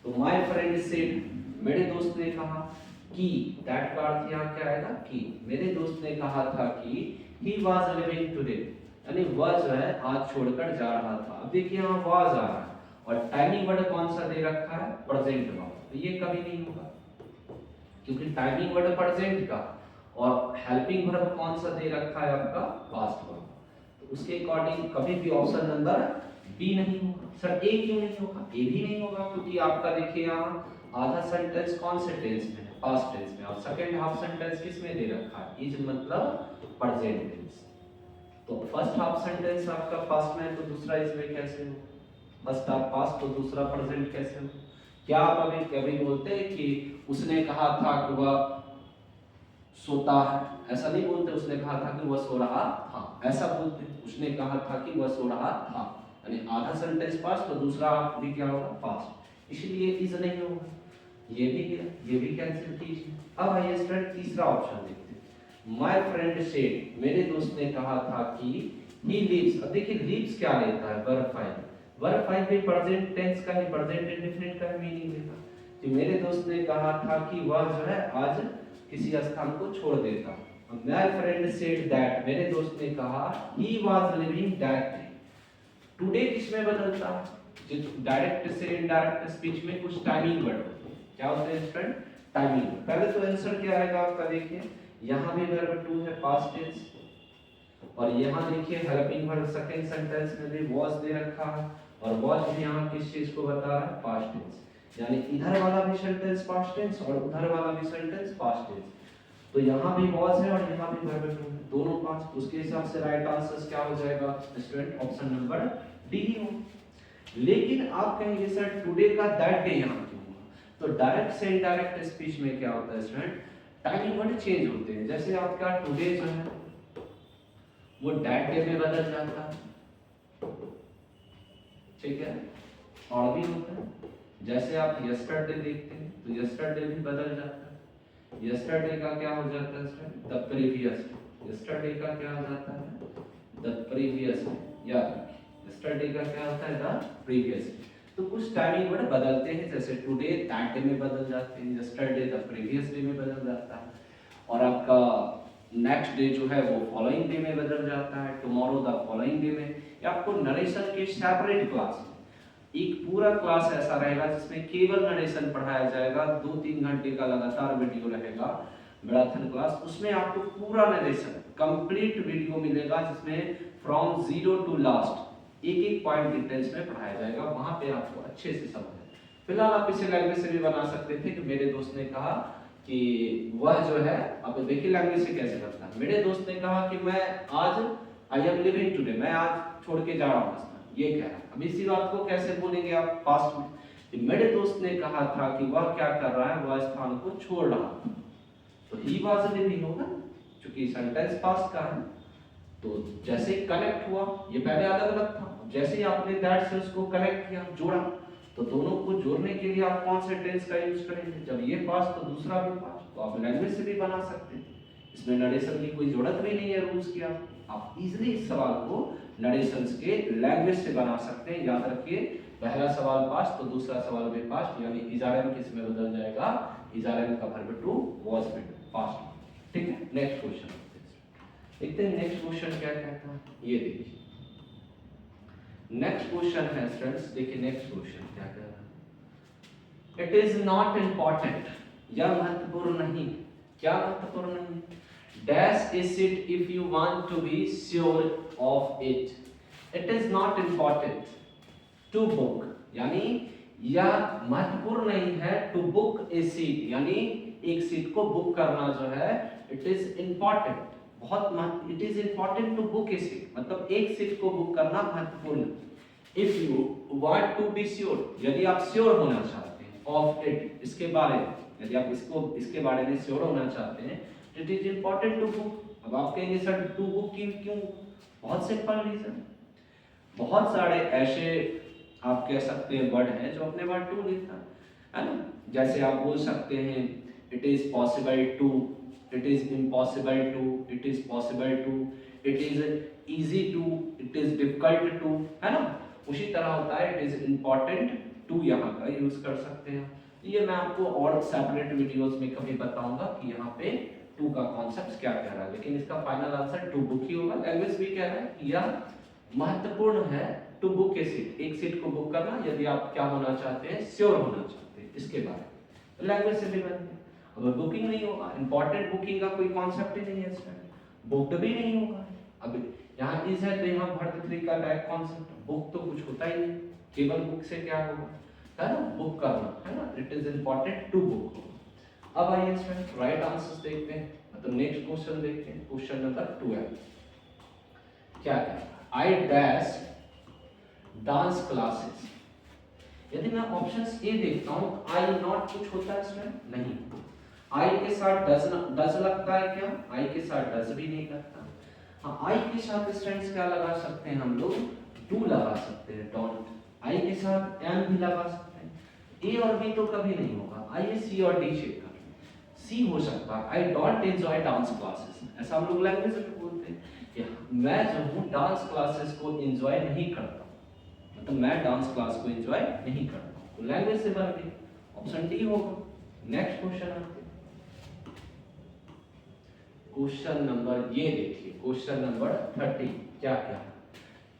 तो माय फ्रेंड सेड, मेरे दोस्त ने कहा, कि दैट का अर्थ यहाँ क्या आएगा, कि मेरे दोस्त ने कहा था कि ही वाज लिविंग टुडे, यानी वह जो है आज छोड़कर जा रहा था। अब देखिए यहाँ वाज आ रहा है, और टाइमिंग वर्ड कौन सा दे रखा है, प्रेजेंट वाला। तो ये कभी नहीं होगा, क्योंकि टाइमिंग वर्ड प्रेजेंट का, और हेल्पिंग वर्ब कौन सा दे रखा है आपका, पास्ट वाला। तो उसके अकॉर्डिंग कभी भी ऑप्शन नंबर बी नहीं होगा। सर ए क्यों नहीं होगा, ए भी नहीं होगा, क्योंकि आपका देखिए यहाँ आधा सेंटेंस कौन से टेंस में है, पास्ट टेंस में, और सेकंड हाफ सेंटेंस किस में दे रखा है, इज मतलब प्रेजेंट टेंस। तो फर्स्ट हाफ सेंटेंस आपका पास्ट में, तो दूसरा इसमें कैसे हो, फर्स्ट हाफ पास्ट तो दूसरा प्रेजेंट कैसे हो। क्या आप अभी कभी बोलते हैं कि उसने कहा था कि वह सोता है, ऐसा नहीं बोलते, उसने कहा था कि वह सो रहा था, ऐसा बोलते हैं। उसने कहा था कि वह सो रहा था, यानी आधा सेंटेंस पास्ट तो दूसरा भी क्या होगा, पास्ट, इसलिए इज नहीं होगा। ये भी कैंसिल कीजिए। अब आइए स्टूडेंट तीसरा ऑप्शन देखते हैं, माय फ्रेंड सेड, मेरे दोस्त ने कहा था कि ही लिव्स। अब देखिए लिव्स क्या लेता है, वर्ब फाइव। वर्ब फाइव भी प्रेजेंट टेंस का ही, प्रेजेंट इंडेफिनिट का मीनिंग देता। कि मेरे दोस्त ने कहा था कि वह जो है आज किसी स्थान को छोड़ देता। माय फ्रेंड सेड दैट, मेरे दोस्त ने कहा he was living that day. Today किसमें बदलता है, जो डायरेक्ट से इनडायरेक्ट स्पीच में कुछ टाइमिंग वर्ड होते हैं। क्या होते हैं स्टूडेंट, टाइमिंग। पहले तो आंसर क्या आएगा आपका, देखिए यहाँ भी वर्ब टू है पास्ट टेंस, और यहाँ देखिए हेल्पिंग वर्ब सेकंड सेंटेंस में भी वाज दे रखा है, और वाज भी यहाँ किस चीज को बता रहा है, पास्ट टेंस। यानी इधर वाला भी सेंटेंस पास्ट टेंस और उधर वाला भी सेंटेंस पास्ट टेंस। तो यहाँ भी वाज है और यहाँ भी वर्ब टू है, दोनों पास्ट। उसके हिसाब से राइट आंसर क्या हो जाएगा स्टूडेंट, ऑप्शन नंबर डी ही हो। लेकिन आप कहेंगे सर टुडे का दैट डे यहाँ क्यों हुआ, तो डायरेक्ट से इनडायरेक्ट स्पीच में क्या होता है स्टूडेंट, टाइमिंग वर्ड चेंज होते हैं। जैसे आपका टुडे जो है वो दैट डे में बदल जाता है, ठीक है, और भी होता है। जैसे आप यस्टरडे देखते हैं तो यस्टरडे भी बदल जाता है। यस्टरडे का क्या हो जाता है, द प्रीवियस। यस्टरडे का क्या हो जाता है, द प्रीवियस, या यस्टरडे का क्या होता है, द प्रीवियस। तो कुछ टाइमिंग वर्ड बदलते हैं, जैसे टुडे दैट डे में बदल जाते हैं, यस्टरडे द प्रीवियस डे में बदल जाता है, और आपका नेक्स्ट डे जो है वो फॉलोइंग डे में बदल जाता है, टुमारो द फॉलोइंग डे में। या आपको नरेशन के सेपरेट क्लास, एक पूरा क्लास ऐसा रहेगा जिसमें केवल नरेशन पढ़ाया जाएगा, 2-3 घंटे का लगातार वीडियो रहेगा। मैराथन क्लास, उसमें आपको पूरा नरेशन कंप्लीट वीडियो मिलेगा जिसमें फ्रॉम जीरो टू लास्ट एक एक पॉइंट डिटेल्स में पढ़ाया जाएगा, वहां पे आपको अच्छे से समझ। फिलहाल आप इसे लैंग्वेज से भी बना सकते थे कि मेरे दोस्त ने कहा कि वह जो है, अब देखिए लैंग्वेज से कैसे करता है। मेरे दोस्त ने कहा कि मैं आज आई एम लिविंग टुडे, मैं आज छोड़ के जा रहा हूँ रास्ता, ये कह रहा है। अब इसी बात को कैसे बोलेंगे आप पास्ट में, कि मेरे दोस्त ने कहा था कि वह क्या कर रहा है, वह स्थान को छोड़ रहा है, तो ही वाज लिविंग होगा, क्योंकि सेंटेंस पास्ट का है। तो जैसे ही कनेक्ट हुआ, ये पहले अलग अलग था, जैसे ही आपने दैट से उसको कनेक्ट किया, जोड़ा, तो दोनों को जोड़ने के लिए आप कौन से टेंस का यूज करेंगे, जब ये पास्ट तो दूसरा भी पास्ट, तो आप लैंग्वेज से भी बना सकते हैं, इसमें नरेशन की कोई जरूरत भी नहीं है रूल्स की। आप इजीली इस सवाल को नरेशंस के लैंग्वेज से बना सकते हैं। याद रखिए, पहला सवाल पास्ट तो दूसरा सवाल भी पास्ट, यानी इजारन किस में बदल जाएगा, इजारन का verb two was bit past. ठीक है, नेक्स्ट क्वेश्चन देखते हैं। नेक्स्ट क्वेश्चन क्या कहता है, ये देखिए नेक्स्ट क्वेश्चन है स्टूडेंट्स, देखिए नेक्स्ट क्वेश्चन क्या कह रहा है, इट इज नॉट इंपॉर्टेंट, यह महत्वपूर्ण नहीं। क्या महत्वपूर्ण नहीं, dash is it if you want to be sure of it. It is not important to book, यानी यह महत्वपूर्ण नहीं है टू बुक ए सीट, यानी एक सीट को बुक करना जो है, इट इज इंपॉर्टेंट, बहुत it is important to book a seat, मतलब एक सीट को बुक करना महत्वपूर्ण। If you want to be sure, यदि आप श्योर होना चाहते हैं, ऑफ इट, इसके बारे में, यदि आप इसके बारे में श्योर होना चाहते हैं, it is important to book. अब आप कहेंगे सर टू बुक क्यों, बहुत सिंपल रीजन, बहुत सारे ऐसे आप कह सकते हैं वर्ड हैं जो अपने वर्ड टू लिखता है ना, जैसे आप बोल सकते हैं it is possible to, it is impossible to, it is possible to, it is easy to, it is difficult to, है ना। उसी तरह होता है it is important to, यहाँ का यूज कर सकते हैं। ये मैं आपको और सेपरेट वीडियोस में कभी बताऊंगा कि यहाँ पे टू का कॉन्सेप्ट क्या कह रहा है, लेकिन इसका फाइनल आंसर टू बुक ही होगा। लैंग्वेज भी कह रहा है कि यह महत्वपूर्ण है टू बुक ए सीट, एक सीट को बुक करना, यदि आप क्या होना चाहते हैं, श्योर होना चाहते हैं इसके बारे में, लैंग्वेज से भी बनते हैं। अब बुकिंग नहीं होगा, इंपॉर्टेंट बुकिंग का कोई कॉन्सेप्ट ही नहीं है इसमें, बुक्ड भी नहीं होगा। अब यहाँ इज है तो यहाँ वर्ब थ्री का डायरेक्ट कॉन्सेप्ट, बुक तो कुछ होता ही नहीं, केवल बुक से क्या होगा, है ना, बुक करना, है ना, it is important to book. अब आइए इसमें राइट आंसर्स देखते हैं, मतलब नेक्स्ट क्वेश्चन देखते हैं, क्वेश्चन नंबर 12 क्या कहता है, आई डैश डांस क्लासेस। यदि मैं ऑप्शंस ए देखता हूँ, आई नॉट कुछ होता है इसमें नहीं, आई के साथ डज लगता है क्या, आई के साथ डज भी नहीं लगता। हाँ, आई के साथ स्टूडेंट्स क्या लगा सकते हैं हम लोग, डू लगा सकते हैं, डोंट। आई के साथ एम भी लगा सकते हैं। ए और बी तो कभी नहीं होगा, आइए सी और डी चेक कर, सी हो सकता है, I don't enjoy dance classes, ऐसा हम लोग लैंग्वेज में बोलते हैं कि मैं जो हूँ डांस क्लासेस को एंजॉय नहीं करता, मतलब मैं डांस क्लास को एंजॉय नहीं करता, तो लैंग्वेज से बन गई, ऑप्शन डी होगा। नेक्स्ट क्वेश्चन आते हैं, क्वेश्चन नंबर, ये देखिए क्वेश्चन नंबर 30 क्या क्या,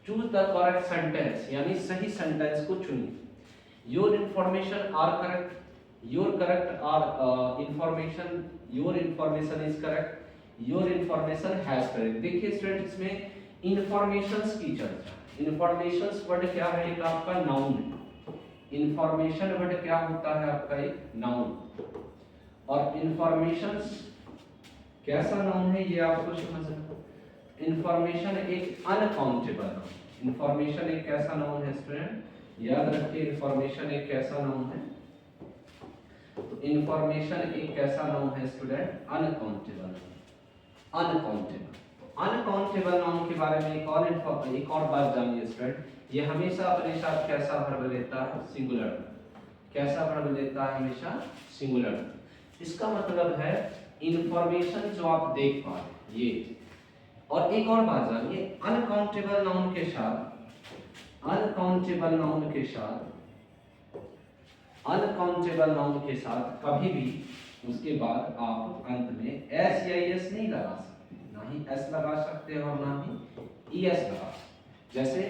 चूज द करेक्ट सेंटेंस, यानी सही सेंटेंस को चुनिए। Your information are correct, your correct are information, your information is correct, your information has correct. देखिए स्टूडेंट्स, इसमें इंफॉर्मेशंस की चर्चा, इंफॉर्मेशंस वर्ड क्या है, एक आपका नाउन है, इंफॉर्मेशन वर्ड क्या होता है आपका एक नाउन, और इंफॉर्मेशंस कैसा नाउन है ये आपको समझना। इंफॉर्मेशन एक अनकाउंटेबल नाउन, इंफॉर्मेशन एक कैसा नाउन है स्टूडेंट, याद रखिए इंफॉर्मेशन एक कैसा नाउन है, तो इंफॉर्मेशन एक कैसा नाउन है student, uncountable, uncountable. Uncountable noun के बारे में एक और बात जानिए स्टूडेंट, ये हमेशा अपने साथ कैसा वर्ब लेता है, सिंगुलर, कैसा वर्ब लेता है हमेशा, सिंगुलर। इसका मतलब है इंफॉर्मेशन जो आप देख पा रहे ये, और एक और बात जानिए, अनकाउंटेबल नाउन के साथ, अनकाउंटेबल नाउन के साथ, अनकाउंटेबल नाउन के साथ कभी भी उसके बाद आप अंत में एस या एस नहीं लगा सकते, ना ही एस लगा सकते हैं और ना ही ईएस लगा सकते। जैसे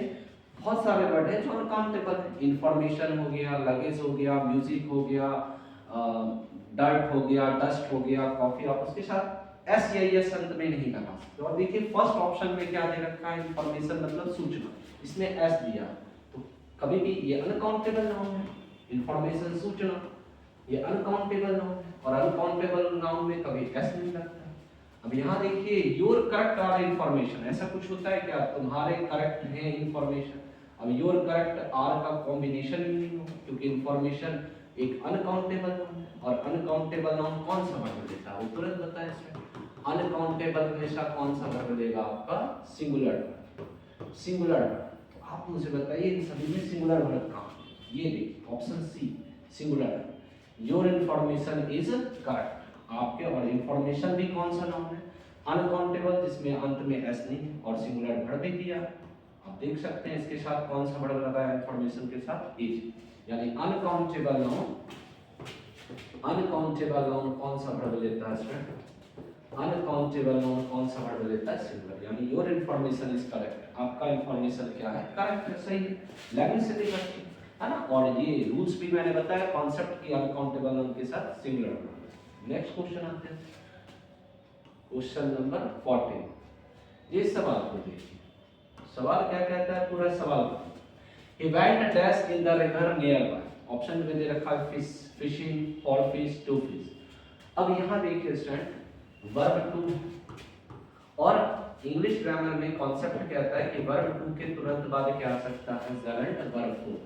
बहुत सारे वर्ड हैं जो अनकाउंटेबल है, इंफॉर्मेशन हो गया, लगेज हो गया, म्यूजिक हो गया, डर्ट हो गया, डस्ट हो गया, कॉफी, आप उसके साथ एस या एस अंत में नहीं लगा सकते। और देखिए फर्स्ट ऑप्शन में क्या दे रखा है, इंफॉर्मेशन मतलब सूचना, इसमें एस दिया, तो कभी भी ये अनकाउंटेबल नाउन है, इंफॉर्मेशन सूचना ये अनकाउंटेबल नाउन है, और अनकाउंटेबल नाउन में कभी एस नहीं लगता। अब यहाँ देखिए योर करेक्ट आर इंफॉर्मेशन, ऐसा कुछ होता है क्या, तुम्हारे करेक्ट है इंफॉर्मेशन। अब योर करेक्ट आर का कॉम्बिनेशन ही नहीं होगा, क्योंकि इंफॉर्मेशन एक अनकाउंटेबल नाउन है, और अनकाउंटेबल नाउन कौन सा वर्ब लेता है, वो तुरंत बताया इसमें। अनकाउंटेबल हमेशा कौन सा वर्ब लेगा, आपका सिंगुलर। सिंगुलर, तो आप मुझे बताइए इन सभी में सिंगुलर वर्ब कहाँ है, ये देखिए option C singular. Your information is correct, आपके, और इंफॉर्मेशन भी कौन सा नाउन है, अनकाउंटेबल, जिसमें अंत में एस नहीं है, और सिंगुलर वर्ब भी दिया। आप देख सकते हैं इसके साथ कौन सा वर्ब लगा है, इंफॉर्मेशन के साथ इज, यानी अनकाउंटेबल नाउन। अनकाउंटेबल नाउन कौन सा वर्ब लेता है स्टूडेंट, अनकाउंटेबल नाउन कौन सा वर्ब लेता है, सिंगुलर, यानी योर इंफॉर्मेशन इज करेक्ट, आपका इंफॉर्मेशन क्या है, करेक्ट है, सही है, लैंग्वेज से देख सकते है ना। और ये रूल्स भी मैंने बताया कॉन्सेप्ट की, अनकाउंटेबल नाउन के साथ सिंगुलर। नेक्स्ट क्वेश्चन आते हैं, क्वेश्चन नंबर 14। ये सवाल को देखिए, सवाल क्या कहता है, पूरा सवाल he went dash in the river nearby, option में दे रखा है fish, fishing, for fish, to fish. अब यहाँ देखिए स्टूडेंट वर्ब टू, और इंग्लिश ग्रामर में कॉन्सेप्ट कहता है कि वर्ब टू के तुरंत बाद क्या आ सकता है, gerund verb four.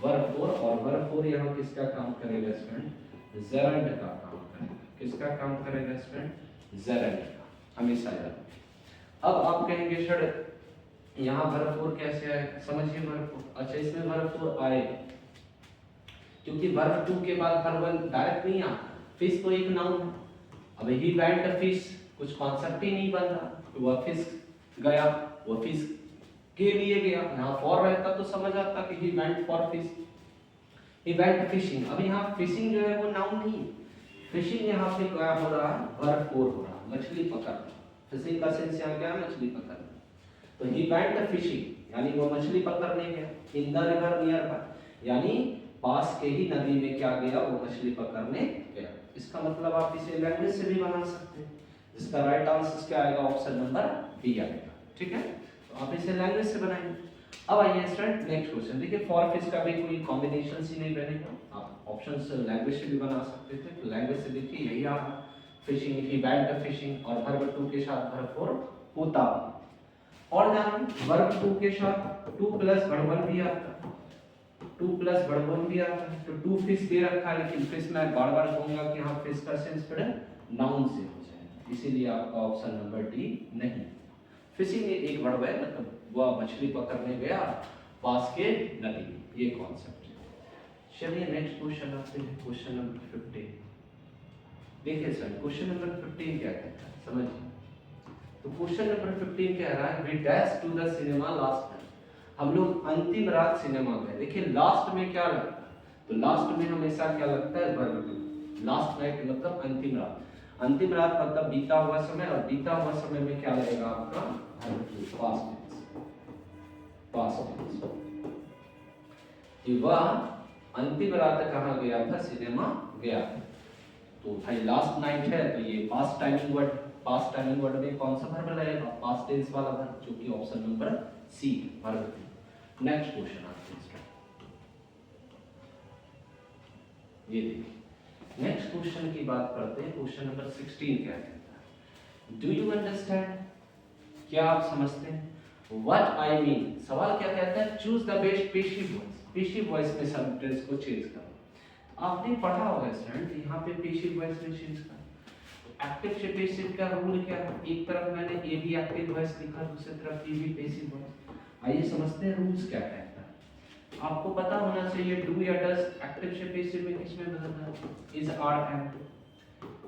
Verb four, और वर्ब फोर यहाँ किसका काम करेगा स्टूडेंट, gerund का काम करेगा। किसका काम करेगा स्टूडेंट, gerund का, हमेशा याद। अब आप कहेंगे सर यहाँ वर्ब फोर कैसे आए, समझिए वर्ब फोर, अच्छा इसमें वर्ब फोर आए क्योंकि वर्ब टू के बाद वर्ब वन डायरेक्ट नहीं आ, फिश तो एक नाउन है। अब ही वेंट फिश, कुछ कॉन्सेप्ट ही नहीं बन रहा, तो वह फिश गया, वह फिश के लिए गया, यहाँ फॉर रहता तो समझ आता कि he went for fish, he went fishing. अब यहाँ फिशिंग जो है वो नाउन नहीं, फिशिंग यहाँ पे क्या हो रहा है, वर्ब फोर हो रहा, मछली पकड़ना। फिशिंग का सेंस यहाँ क्या है, मछली पकड़ना। तो ही वेंट फिशिंग यानी वो मछली पकड़ने गया, in the river near by यानी पास के ही नदी में क्या गया, वो मछली पकड़ने गया। इसका मतलब आप इसे लैंग्वेज से भी बना सकते हैं, जिसका राइट आंसर क्या आएगा, ऑप्शन नंबर बी आएगा, ठीक है। तो आप इसे लैंग्वेज से बनाएंगे। अब आइए स्टूडेंट नेक्स्ट क्वेश्चन देखिए, फॉर फिश का भी कोई कॉम्बिनेशन ही नहीं बनेगा, आप ऑप्शंस लैंग्वेज से भी बना सकते थे। तो लैंग्वेज से देखिए यही आ रहा, फिशिंग, ही वेंट फिशिंग, और वर्ब टू के साथ वर्ब फोर होता। और जान वर्ब टू के साथ टू प्लस वर्ब वन भी आता है, टू प्लस वर्ब वन भी आता है। तो टू फिश दे रखा है, लेकिन फिश मैं बार बार कहूंगा कि हाँ फिश का सेंस फिर नाउन से हो जाएगा, इसीलिए आपका ऑप्शन नंबर डी नहीं। फिशिंग एक वर्ब है, मतलब वह मछली पकड़ने गया पास के नदी में, ये कॉन्सेप्ट है। चलिए नेक्स्ट क्वेश्चन आते हैं, क्वेश्चन नंबर 15। देखिए सर क्वेश्चन नंबर 15 क्या कहता है, समझिए। तो क्वेश्चन नंबर 15 कह रहा है we dash to the cinema last night, हम लोग अंतिम रात सिनेमा गए। देखिए लास्ट में क्या लगता है, तो लास्ट में हमेशा क्या लगता है, वर्ब टू। लास्ट नाइट मतलब अंतिम रात, अंतिम रात मतलब बीता हुआ समय, और बीता हुआ समय में क्या लगेगा आपका, verb two, past tense, past tense. वह अंतिम रात कहाँ गया था, सिनेमा गया। तो भाई लास्ट नाइट है, तो ये past timing word, past timing word में कौन सा वर्ब लगेगा, पास्ट टेंस वाला वर्ब, जो कि option number C verb two. Next question आते हैं, ये देखिए नेक्स्ट क्वेश्चन की बात करते हैं। क्वेश्चन नंबर 16 क्या कहता है, डू यू अंडरस्टैंड, क्या आप समझते हैं, व्हाट आई मीन। सवाल क्या कहता है, choose the best passive voice, passive voice में सेंटेंस को चेंज करो। आपने पढ़ा होगा स्टूडेंट, यहाँ पे पेसिव वॉइस में चेंज करना। एक्टिव से पेसिव का रूल क्या है, एक तरफ मैंने ए भी एक्टिव वॉइस लिखा, दूसरी तरफ ए भी पेसिव वॉइस। आइए समझते हैं रूल्स क्या कहता है। आपको पता होना चाहिए डू या डज एक्टिव से पेसिव में किस में बदल जाता है, इज आर एम,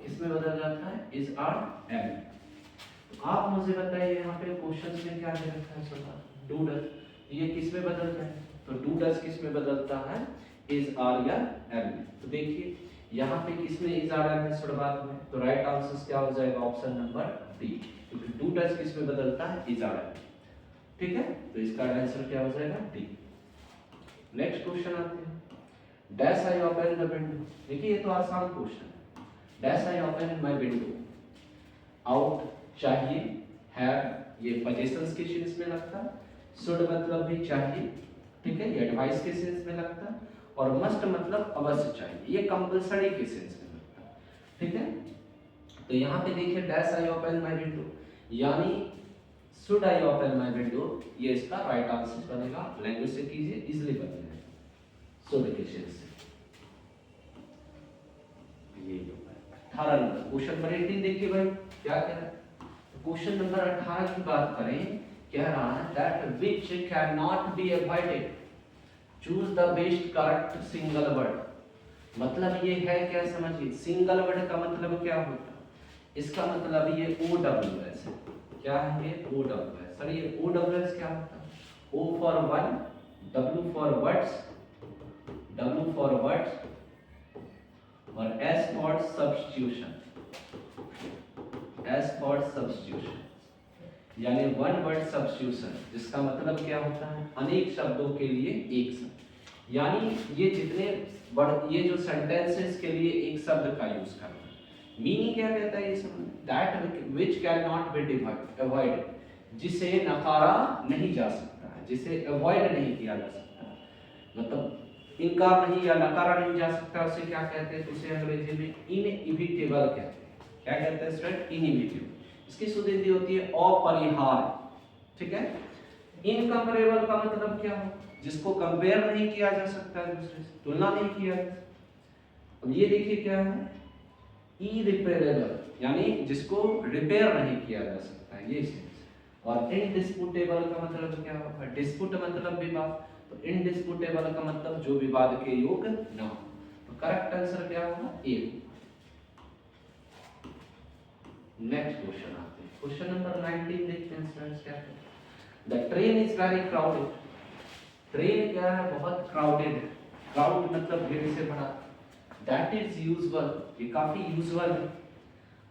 किस में बदल जाता है, इज आर एम। आप मुझे बताइए यहाँ पे क्वेश्चंस में क्या दे रखा है, सवाल डू डज, ये किस में बदल जाए, तो डू डज किस में बदलता है, इज आर या एम। तो देखिए यहाँ पे किसमें इज आर एम है, शुरुआत में, तो राइट आंसर क्या हो जाएगा, ऑप्शन नंबर डी, क्योंकि डू डज किस में बदलता है, इज आर एम, ठीक है। तो इसका आंसर क्या हो जाएगा, डी। नेक्स्ट क्वेश्चन आते हैं, dash I open the window. देखिए ये तो आसान क्वेश्चन है। Dash I open my window, out चाहिए, हैव ये पोजीशंस के सेंस में लगता है, शुड मतलब भी चाहिए, ठीक है, ये एडवाइस के सेंस में लगता है, और मस्ट मतलब अवश्य चाहिए, ये कंपलसरी के सेंस में लगता है, ठीक है। तो यहाँ पे देखिए dash I open my window यानी should I open my window, ये इसका राइट आंसर बनेगा। लैंग्वेज से कीजिए, इजीली बन जाएगा शुड के सेंस से। ये 18 नंबर क्वेश्चन नंबर 18 देखिए भाई क्या कह रहा है। क्वेश्चन नंबर 18 की बात करें, कह रहा है that which can not be avoided, choose the best correct single word. मतलब ये है क्या, समझिए सिंगल वर्ड का मतलब क्या होता है, इसका मतलब ये OWS है। क्या है ये OWS? सर ये OWS क्या होता है? O for one, W for words, W for words और S for substitution, S for substitution यानी वन वर्ड सब्स्टिट्यूशन, जिसका मतलब क्या होता है अनेक शब्दों के लिए एक शब्द। यानी ये जितने वर्ड, ये जो सेंटेंसेस के लिए एक शब्द का यूज करना। मीनिंग क्या कहता है ये समझ, that which can not be avoided, जिसे नकारा नहीं जा सकता है, जिसे अवॉइड नहीं किया जा सकता, मतलब इनकार नहीं या नकारा नहीं जा सकता, उसे क्या कहते हैं, उसे अंग्रेजी में इनएविटेबल कहते हैं। क्या कहते हैं स्टूडेंट? इनएविटेबल। इसकी शुद्ध हिंदी होती है अपरिहार्य, ठीक है। इनकंपेरेबल का मतलब क्या हो, जिसको कंपेयर नहीं किया जा सकता है दूसरे से, तुलना नहीं किया जा सकता। अब ये देखिए क्या है, इरिपेयरेबल यानी जिसको रिपेयर नहीं किया जा सकता है, ये सेंस। और इनडिस्प्यूटेबल का मतलब क्या होता है, डिस्प्यूट मतलब विवाद, तो इनडिस्प्यूटेबल का मतलब जो विवाद के योग्य न हो। तो करेक्ट आंसर क्या होगा? ए। नेक्स्ट क्वेश्चन आते हैं, क्वेश्चन नंबर 19 देखते हैं स्टूडेंट्स क्या है। The train is very crowded, train क्या है, बहुत क्राउडेड है, क्राउड मतलब भीड़ से भरा। दैट इज यूजुअल, ये काफी यूजुअल है।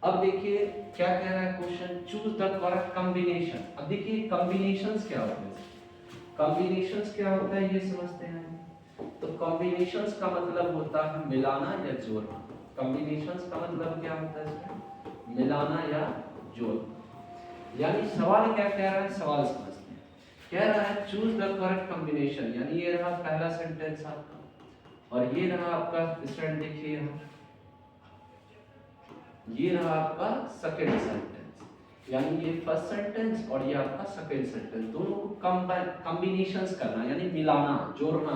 अब देखिए क्या कह रहा है question, choose the correct combination. अब देखिए कॉम्बिनेशंस क्या होते हैं, कॉम्बिनेशंस क्या होता है ये समझते हैं। तो कॉम्बिनेशंस का मतलब होता है मिलाना या जोड़ना। कॉम्बिनेशंस का मतलब क्या होता है, मिलाना या जोड़ना। यानी सवाल क्या कह रहा है, सवाल समझते हैं। कह रहा है चूज द करेक्ट कॉम्बिनेशन, यानी ये रहा पहला सेंटेंस आपका, और ये रहा आपका स्टूडेंट देखिए यहाँ, ये रहा आपका सेकंड सेंटेंस, यानी ये फर्स्ट सेंटेंस और ये आपका सेकंड सेंटेंस, दोनों को कॉम्बिनेशंस करना यानी मिलाना, जोड़ना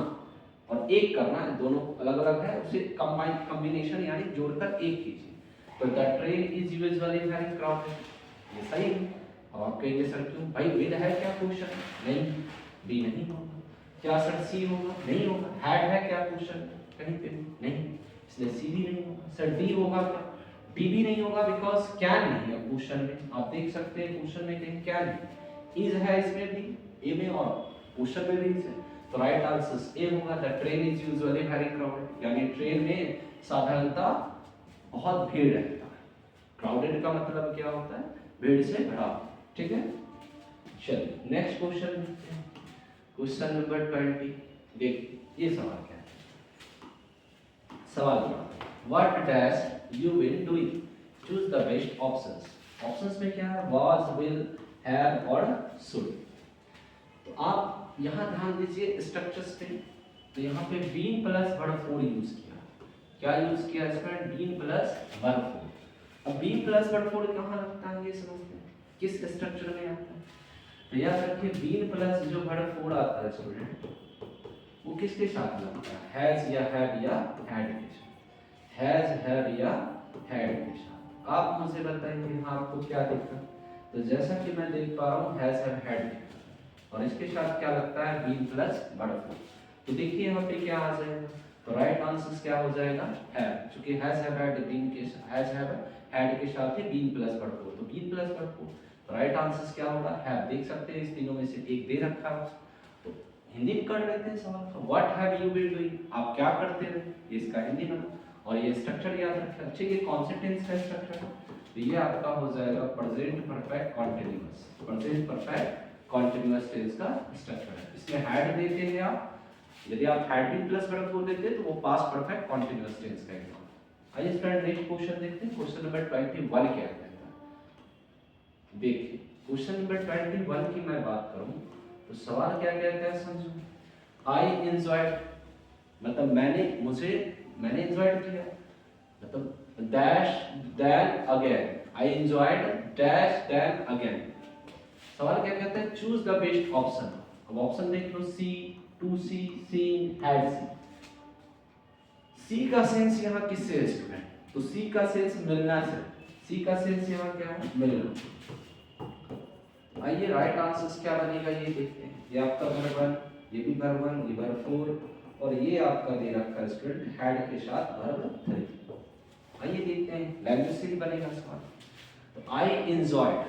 और एक करना है, दोनों अलग अलग है, उसे कंबाइन कॉम्बिनेशन यानी जोड़कर एक कीजिए। तो the train is usually very crowded, ये सही है। अब आप कहेंगे सर क्यों भाई, विद है क्या क्वेश्चन? नहीं, बी नहीं होगा। क्या सर सी होगा? नहीं होगा। हैड है क्या क्वेश्चन? कहीं पे नहीं, इसलिए सी भी नहीं होगा। सर डी होगा क्या? डी भी नहीं होगा, बिकॉज कैन नहीं है क्वेश्चन में। आप देख सकते हैं क्वेश्चन में कहीं कैन नहीं, इज है इसमें भी, ए में और क्वेश्चन में भी इज है। तो राइट आंसर ए होगा, the train is usually very crowded, यानी ट्रेन में साधारणतः बहुत भीड़ रहता है। क्राउडेड का मतलब क्या होता है, भीड़ से भरा, ठीक है। चलिए नेक्स्ट क्वेश्चन देखते हैं, क्वेश्चन नंबर 20। देखिए ये सवाल क्या है, सवाल what dash you will doing, choose the best options. Options में क्या है, वाज, विल, हैव और शुड। तो आप यहां ध्यान दीजिए स्ट्रक्चर्स पे। तो यहाँ पे been plus verb four use किया, क्या यूज किया इसमें, बीन प्लस वर्ब फोर। अब बीन प्लस वर्ब फोर कहाँ लगता है ये समझते हैं, किस स्ट्रक्चर में आता है। तो याद रखिए बीन प्लस जो वर्ब फोर आता है स्टूडेंट, वो किसके साथ लगता है, हैज या हैव या हैड के साथ, हैज, हैव या हैड के साथ। आप मुझे बताइए हाँ आपको क्या दिखता है। तो जैसा कि मैं देख पा रहा हूँ हैज, हैव, हैड, और इसके साथ क्या लगता है, बीन प्लस वर्ब फोर। तो देखिए यहाँ पे क्या आ जाएगा, तो राइट आंसर क्या हो जाएगा, हैव, क्योंकि हैज, हैव, हैड बीन के हैज, हैव, हैड के साथ ही बीन प्लस वर्ब फोर, तो बीन प्लस वर्ब फोर। तो राइट आंसर क्या होगा, हैव। देख सकते हैं इस तीनों में से एक दे रखा है, तो हिंदी में कर लेते हैं सवाल। What have you been doing, आप क्या करते रहे, ये इसका हिंदी में। और ये स्ट्रक्चर याद रखें अच्छे, ये कौन से टेंस का स्ट्रक्चर है, तो ये आपका हो जाएगा present perfect continuous, present perfect continuous tense का स्ट्रक्चर है। इसमें हैड देते हैं आप, यदि आप had been plus verb four देते तो वो पास्ट परफेक्ट कॉन्टिन्यूअस टेंस का एग्जाम्पल। आइए स्टूडेंट नेक्स्ट क्वेश्चन देखते हैं। क्वेश्चन नंबर 21 क्या कहता है। देखिए क्वेश्चन नंबर 21 की मैं बात करूं तो सवाल क्या कहता है समझो। आई एंजॉयड मतलब मैंने एंजॉयड किया, मतलब dash then again, I enjoyed dash then again. सवाल क्या कहता है, चूज द बेस्ट ऑप्शन। अब ऑप्शन देख लो, see, to see, seeing, had see. See का सेंस यहाँ किससे है स्टूडेंट, तो सी का सेंस मिलना से, सी का सेंस यहाँ क्या है, मिलना। आइए राइट आंसर क्या बनेगा ये देखते हैं। ये आपका वर्ब 1, ये भी वर्ब 1, ये वर्ब 4 और ये आपका दे रखा है स्टूडेंट हैड के साथ वर्ब 3। आइए देखते हैं लैंग्वेज से ही बनेगा सवाल। तो आई एंजॉयड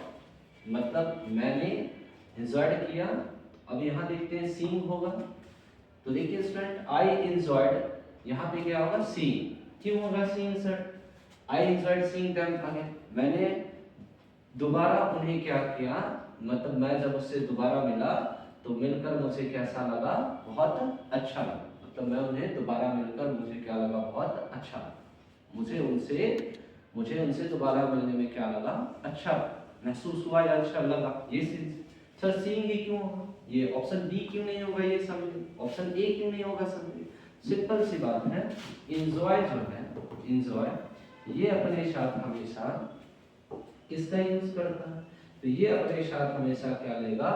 मतलब मैंने एंजॉयड किया। अब यहाँ देखते हैं सीइंग होगा, तो देखिए स्टूडेंट आई एंजॉयड यहाँ पे क्या होगा, सीइंग। क्यों होगा seeing sir, I enjoyed seeing them again, मैंने दोबारा उन्हें क्या किया, मतलब मैं जब उससे दोबारा मिला तो मिलकर मुझे कैसा लगा, बहुत अच्छा लगा। मतलब मैं उन्हें दोबारा मिलकर मुझे क्या लगा, बहुत अच्छा लगा। मुझे उनसे दोबारा मिलने में क्या लगा, अच्छा महसूस हुआ या अच्छा लगा। ये सर सीइंग ही क्यों होगा, ये ऑप्शन डी क्यों नहीं होगा, ये समझिए ऑप्शन ए क्यों नहीं होगा समझिए। सिंपल सी बात है, एंजॉय जो है, एंजॉय ये अपने साथ हमेशा किसका यूज करता है, तो ये अपने साथ हमेशा क्या लेगा,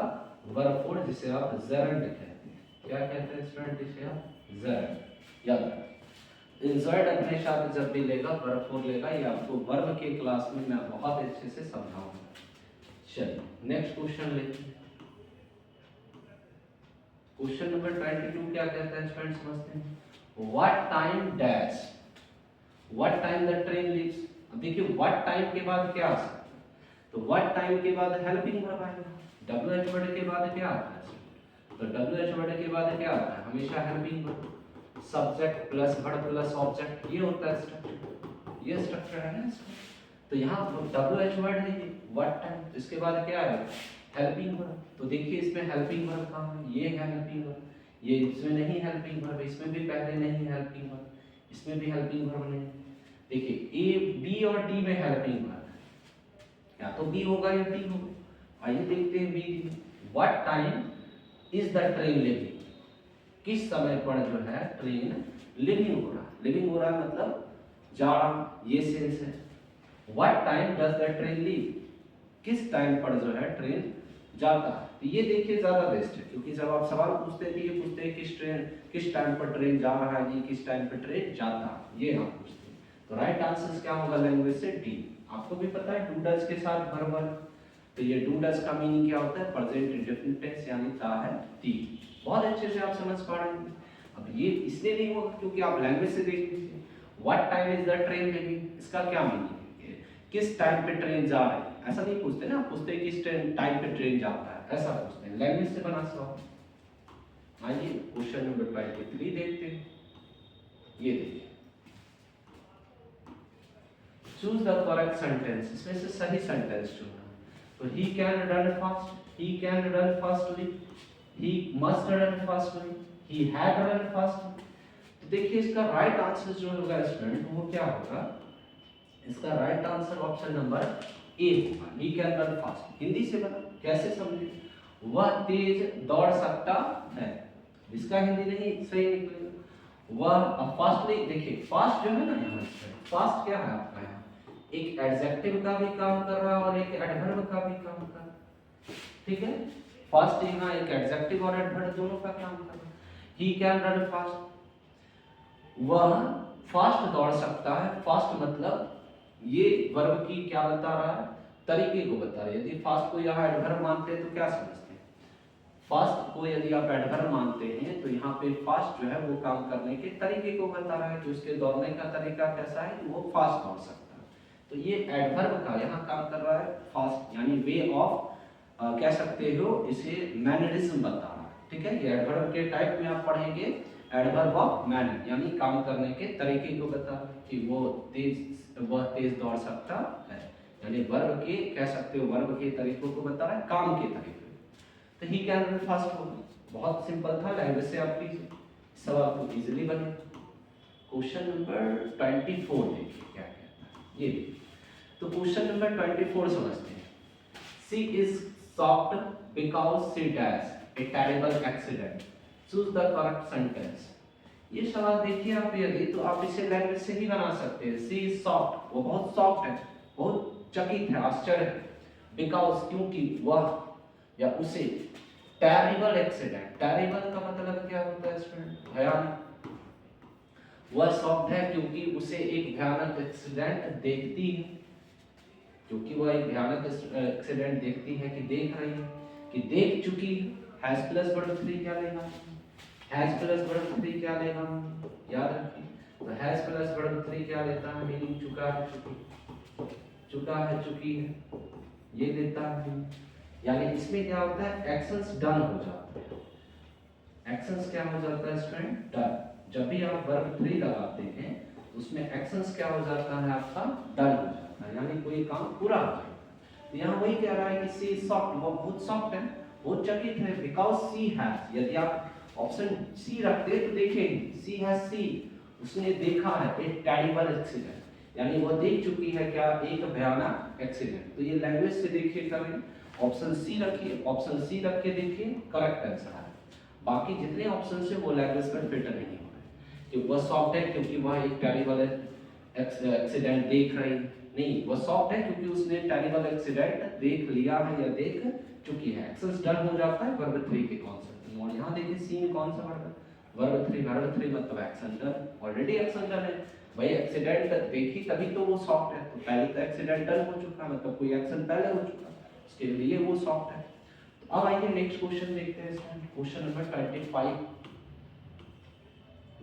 वर्ब फोर, जिसे आप जेरंड कहते हैं। क्या कहते हैं स्टूडेंट, जिसे आप जेरंड। याद रखें इंसर्ट अपने साथ जब भी लेगा वर्ब फोर लेगा। ये आपको वर्ब के क्लास में मैं बहुत अच्छे से समझाऊंगा। चलिए नेक्स्ट क्वेश्चन लेते हैं। क्वेश्चन नंबर 22 क्या कहता है स्टूडेंट, समझते हैं। What time dash, what time the train leaves. अब देखिए व्हाट टाइम के बाद क्या आ सकता है, तो व्हाट टाइम के बाद हेल्पिंग वर्ब आएगा। डब्ल्यूएच वर्ड के बाद क्या आता है, तो डब्ल्यूएच वर्ड के बाद क्या आता है, हमेशा helping verb, subject plus verb plus object, ये होता है स्ट्रक्चर, ये स्ट्रक्चर है ना इसका। तो यहाँ डब्ल्यूएच वर्ड है व्हाट टाइम, इसके बाद क्या है, हेल्पिंग वर्ब। तो देखिए इसमें हेल्पिंग वर्ब कहाँ है, ये है हेल्पिंग वर्ब, ये इसमें नहीं हेल्पिंग वर्ब, इसमें भी पहले नहीं हेल्पिंग वर्ब, इसमें भी हेल्पिंग वर्ब नहीं। देखिए ए बी और डी में हेल्पिंग वर्ब, या तो बी होगा या डी होगा। आइए देखते हैं B. What time is the train leaving, किस समय पर जो है ट्रेन लिविंग हो रहा है, लिविंग हो रहा है मतलब जा रहा, ये सेंस है। What time does the train leave, किस टाइम पर जो है ट्रेन जाता है। तो ये देखिए ज्यादा बेस्ट है, क्योंकि जब आप सवाल पूछते हैं तो ये पूछते हैं किस टाइम पर ट्रेन जा रहा है, किस टाइम पर ट्रेन जाता है, ये आप पूछते हैं। तो राइट आंसर क्या होगा लैंग्वेज से, डी। आपको भी पता है डू डज के साथ वर्ब वर्ब, तो ये डू डज का मीनिंग क्या होता है, प्रेजेंट इंडेफिनिट टेंस यानी ता है ती। बहुत अच्छे से आप समझ पा रहे हैं। अब ये इसलिए नहीं होगा क्योंकि आप लैंग्वेज से देख लीजिए, what time is the train living, इसका क्या मीनिंग है, किस टाइम पे ट्रेन जा रही है, ऐसा नहीं पूछते ना, पूछते हैं किस टाइम पे ट्रेन जाता है, ऐसा पूछते हैं, लैंग्वेज से बना सवाल। आइए क्वेश्चन नंबर 23 देखते हैं। ये देखिए, चूज द करेक्ट सेंटेंस, इसमें से सही सेंटेंस चुनना। तो ही can run fast, he can run fastly, he must run fastly, he had run fast. तो देखिए इसका राइट आंसर जो होगा स्टूडेंट वो क्या होगा, इसका right answer option number A होगा, he can run fast. Hindi से बना, कैसे समझे, वह तेज दौड़ सकता है, इसका हिंदी नहीं सही निकलेगा। वह फास्टली, देखिए फास्ट जो है ना, यहाँ फास्ट क्या है आपका, यहाँ एक एडजेक्टिव का भी काम कर रहा है और एक एडवर्ब का भी काम कर रहा है, ठीक है। फास्ट यहाँ एक एडजेक्टिव और एडवर्ब दोनों का काम कर रहा है। ही कैन रन फास्ट, वह फास्ट दौड़ सकता है। फास्ट मतलब ये वर्ब की क्या बता रहा है, तरीके को बता रहा है। यदि फास्ट को यहाँ एडवर्ब मानते हैं तो क्या समझते हैं, फास्ट को यदि आप एडवर्ब मानते हैं तो यहाँ पे फास्ट जो है वो काम करने के तरीके को बता रहा है कि उसके दौड़ने का तरीका कैसा है, कि वो फास्ट दौड़ सकता है। तो ये एडवर्ब का यहाँ काम कर रहा है फास्ट, यानी वे ऑफ कह सकते हो इसे, मैनरिज्म बता रहा है, ठीक है। ये एडवर्ब के टाइप में आप पढ़ेंगे, एडवर्ब ऑफ मैनर यानी काम करने के तरीके को बता रहा है कि वह तेज दौड़ सकता है, यानी वर्ब के कह सकते हो, वर्ब के तरीकों को बता रहा है, काम के तरीके। तो ही कैन रन फास्ट होगा, बहुत सिंपल था, लैंग्वेज से आप कीजिए। सवाल तो इजीली बने। क्वेश्चन नंबर 24 देखिए क्या कहता है ये। तो क्वेश्चन नंबर 24 समझते हैं। सी is shocked because she dash a terrible accident. Choose the correct sentence. ये सवाल देखिए आप, यदि तो आप इसे लैंग्वेज से ही बना सकते हैं। सी इज सॉफ्ट, वो बहुत सॉफ्ट है, बहुत चकित है, आश्चर्य है। बिकॉज, क्योंकि वह या उसे टेरिबल एक्सीडेंट, टेरिबल का मतलब क्या होता है स्टूडेंट? भयानक। वह सॉफ्ट है क्योंकि उसे एक भयानक एक्सीडेंट देखती है, क्योंकि वह एक भयानक एक्सीडेंट देखती है कि देख रही है कि देख चुकी है। हैज प्लस वर्ब 3 क्या लेगा? हैज प्लस वर्ब 3 क्या लेगा? याद रखिए, तो हैज प्लस वर्ब 3 क्या लेता है? मीनिंग चुका है, चुकी, चुका है, चुकी है, ये लेता है। यानी इसमें क्या होता है? एक्शंस डन हो जाते हैं। एक्शंस क्या हो जाता है स्टूडेंट? डन। जब भी आप वर्ब 3 लगाते हैं तो उसमें एक्शंस क्या हो जाता है? आपका डन हो जाता है, यानी कोई काम पूरा हो जाता है। तो यहाँ वही कह रहा है कि सी सॉफ्ट, वो बहुत सॉफ्ट है, बहुत चकित है। बिकॉज सी हैज, यदि आप ऑप्शन सी रखते तो देखेंगे सी हैज सी, उसने देखा है एक टेरिबल एक्सीडेंट, यानी वो देख चुकी है क्या? एक भयानक एक्सीडेंट। तो ये लैंग्वेज से देखिए करें, ऑप्शन सी रखिए, ऑप्शन सी रख के देखिए, करेक्ट आंसर है। बाकी जितने ऑप्शन है वो लैंग्वेज पर फिट नहीं हो रहे। कि वह सॉफ्ट है क्योंकि वह एक टेरिबल एक्सीडेंट देख रही, नहीं, वह सॉफ्ट है क्योंकि उसने टेरिबल एक्सीडेंट देख लिया है या देख चुकी है। एक्सेस डन हो जाता है वर्ब 3 के कॉन्सेप्ट में। और यहाँ देखिए सी में कौन सा वर्ब है? वर्ब 3। वर्ब 3 मतलब action done, already action done है भाई। एक्सीडेंट देखी तभी तो वो सॉफ्ट है, तो पहले तो एक्सीडेंट डन हो चुका, मतलब कोई एक्शन पहले हो चुका, उसके लिए वो सॉफ्ट है। तो अब आइए नेक्स्ट क्वेश्चन देखते हैं। क्वेश्चन नंबर 25,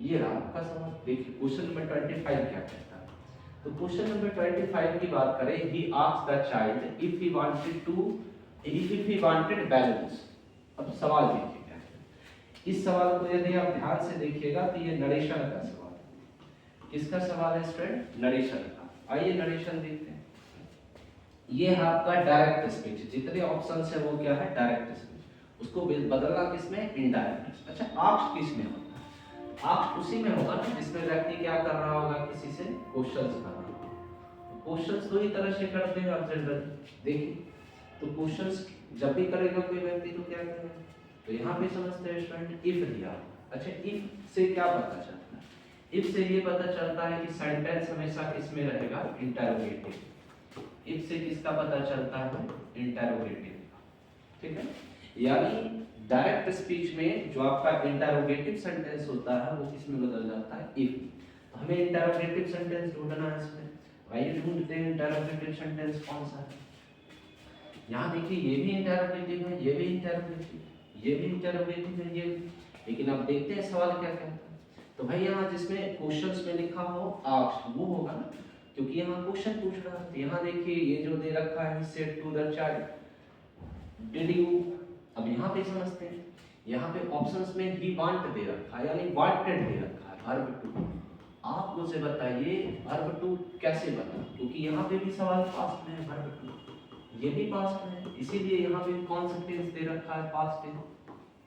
ये रहा आपका सवाल। देखिए क्वेश्चन नंबर 25 क्या कहता है। तो क्वेश्चन नंबर 25 की बात करें, he asked the child if he wanted balloons. अब सवाल देखिए क्या है। इस सवाल को यदि आप ध्यान से देखिएगा तो ये नरेशन का सवाल है। किसका सवाल है स्टूडेंट? नरेशन का। आइए नरेशन देखते हैं। ये है आपका डायरेक्ट स्पीच, जितने ऑप्शंस है वो क्या है? Direct speech. उसको बदलना किसमें? इनडायरेक्ट। अच्छा, आस्क किसमें होता है? आस्क उसी में होगा ना जिसमें व्यक्ति क्या कर रहा होगा? किसी से क्वेश्चंस कर रहा होगा। क्वेश्चंस दो ही तरह से करते हैं आप जनरली, देखिए। तो क्वेश्चंस जब भी करेगा कोई व्यक्ति तो क्या करेगा? तो यहाँ पे समझते हैं स्टूडेंट, इफ दिया। अच्छा, इफ से क्या पता चलता है? इफ से ये पता चलता है कि सेंटेंस हमेशा किसमें रहेगा? इंटरोगेटिव। इफ से किसका पता चलता है? इंटरोगेटिव। ठीक है, यानी डायरेक्ट स्पीच में जो आपका इंटरोगेटिव सेंटेंस होता है वो किस में बदल जाता है? इफ। तो हमें इंटरोगेटिव सेंटेंस ढूंढना है इसमें। आइए ढूंढते हैं इंटरोगेटिव सेंटेंस कौन सा है। यहाँ देखिए ये भी इंटरोगेटिव है, ये भी इंटरोगेटिव, ये भी इंटरोगेटिव है, ये। लेकिन अब देखते हैं सवाल क्या कहता है। तो भाई यहाँ जिसमें क्वेश्चंस में लिखा हो आस्क्ड वो होगा ना, क्योंकि यहाँ क्वेश्चन पूछ रहा है। यहाँ देखिए ये जो दे रखा है, said to the child did you. अब यहाँ पे समझते हैं, यहाँ पे ऑप्शंस में ही वांट दे रखा है, यानी वांटेड दे रखा है वर्ब टू। आप मुझे बताइए वर्ब टू कैसे बना, क्योंकि यहाँ पे भी सवाल पास्ट में है, वर्ब टू ये भी पास्ट में है, इसीलिए यहाँ पे कौन सा टेंस दे रखा है? पास्ट टेंस,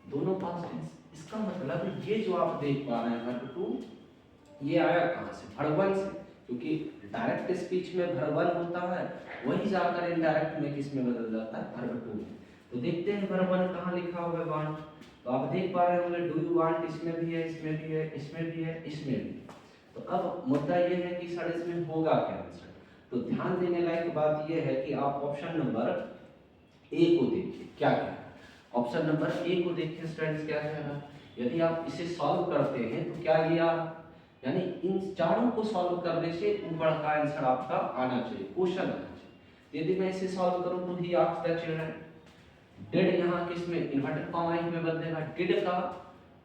दोनों पास्ट टेंस। इसका मतलब ये जो आप देख पा रहे हैं वर्ब टू, ये आया कहाँ से? वर्ब वन से, क्योंकि डायरेक्ट स्पीच में वर्ब वन होता है, वही जाकर इनडायरेक्ट में किस में बदल जाता है? वर्ब टू में। तो देखते हैं वर्ब वन कहाँ लिखा हुआ है? वांट। तो आप देख पा रहे होंगे डू यू वांट, इसमें भी है, इसमें भी है, इसमें भी है, इसमें भी। तो अब मुद्दा ये है कि सर इसमें होगा क्या आंसर? तो ध्यान देने लायक बात ये है कि आप ऑप्शन नंबर ए को देखिए क्या कह रहा है। ऑप्शन नंबर ए को देखिए स्टूडेंट्स क्या कह रहा है। यदि आप इसे सॉल्व करते हैं तो क्या लिया, यानी इन चारों को सॉल्व करने से ऊपर का आंसर आपका आना चाहिए, क्वेश्चन आना चाहिए। यदि मैं इसे सॉल्व करूं तो he asked the children, did यहाँ किस में? इन्वर्टेड कॉमा में बदलेगा। डिड का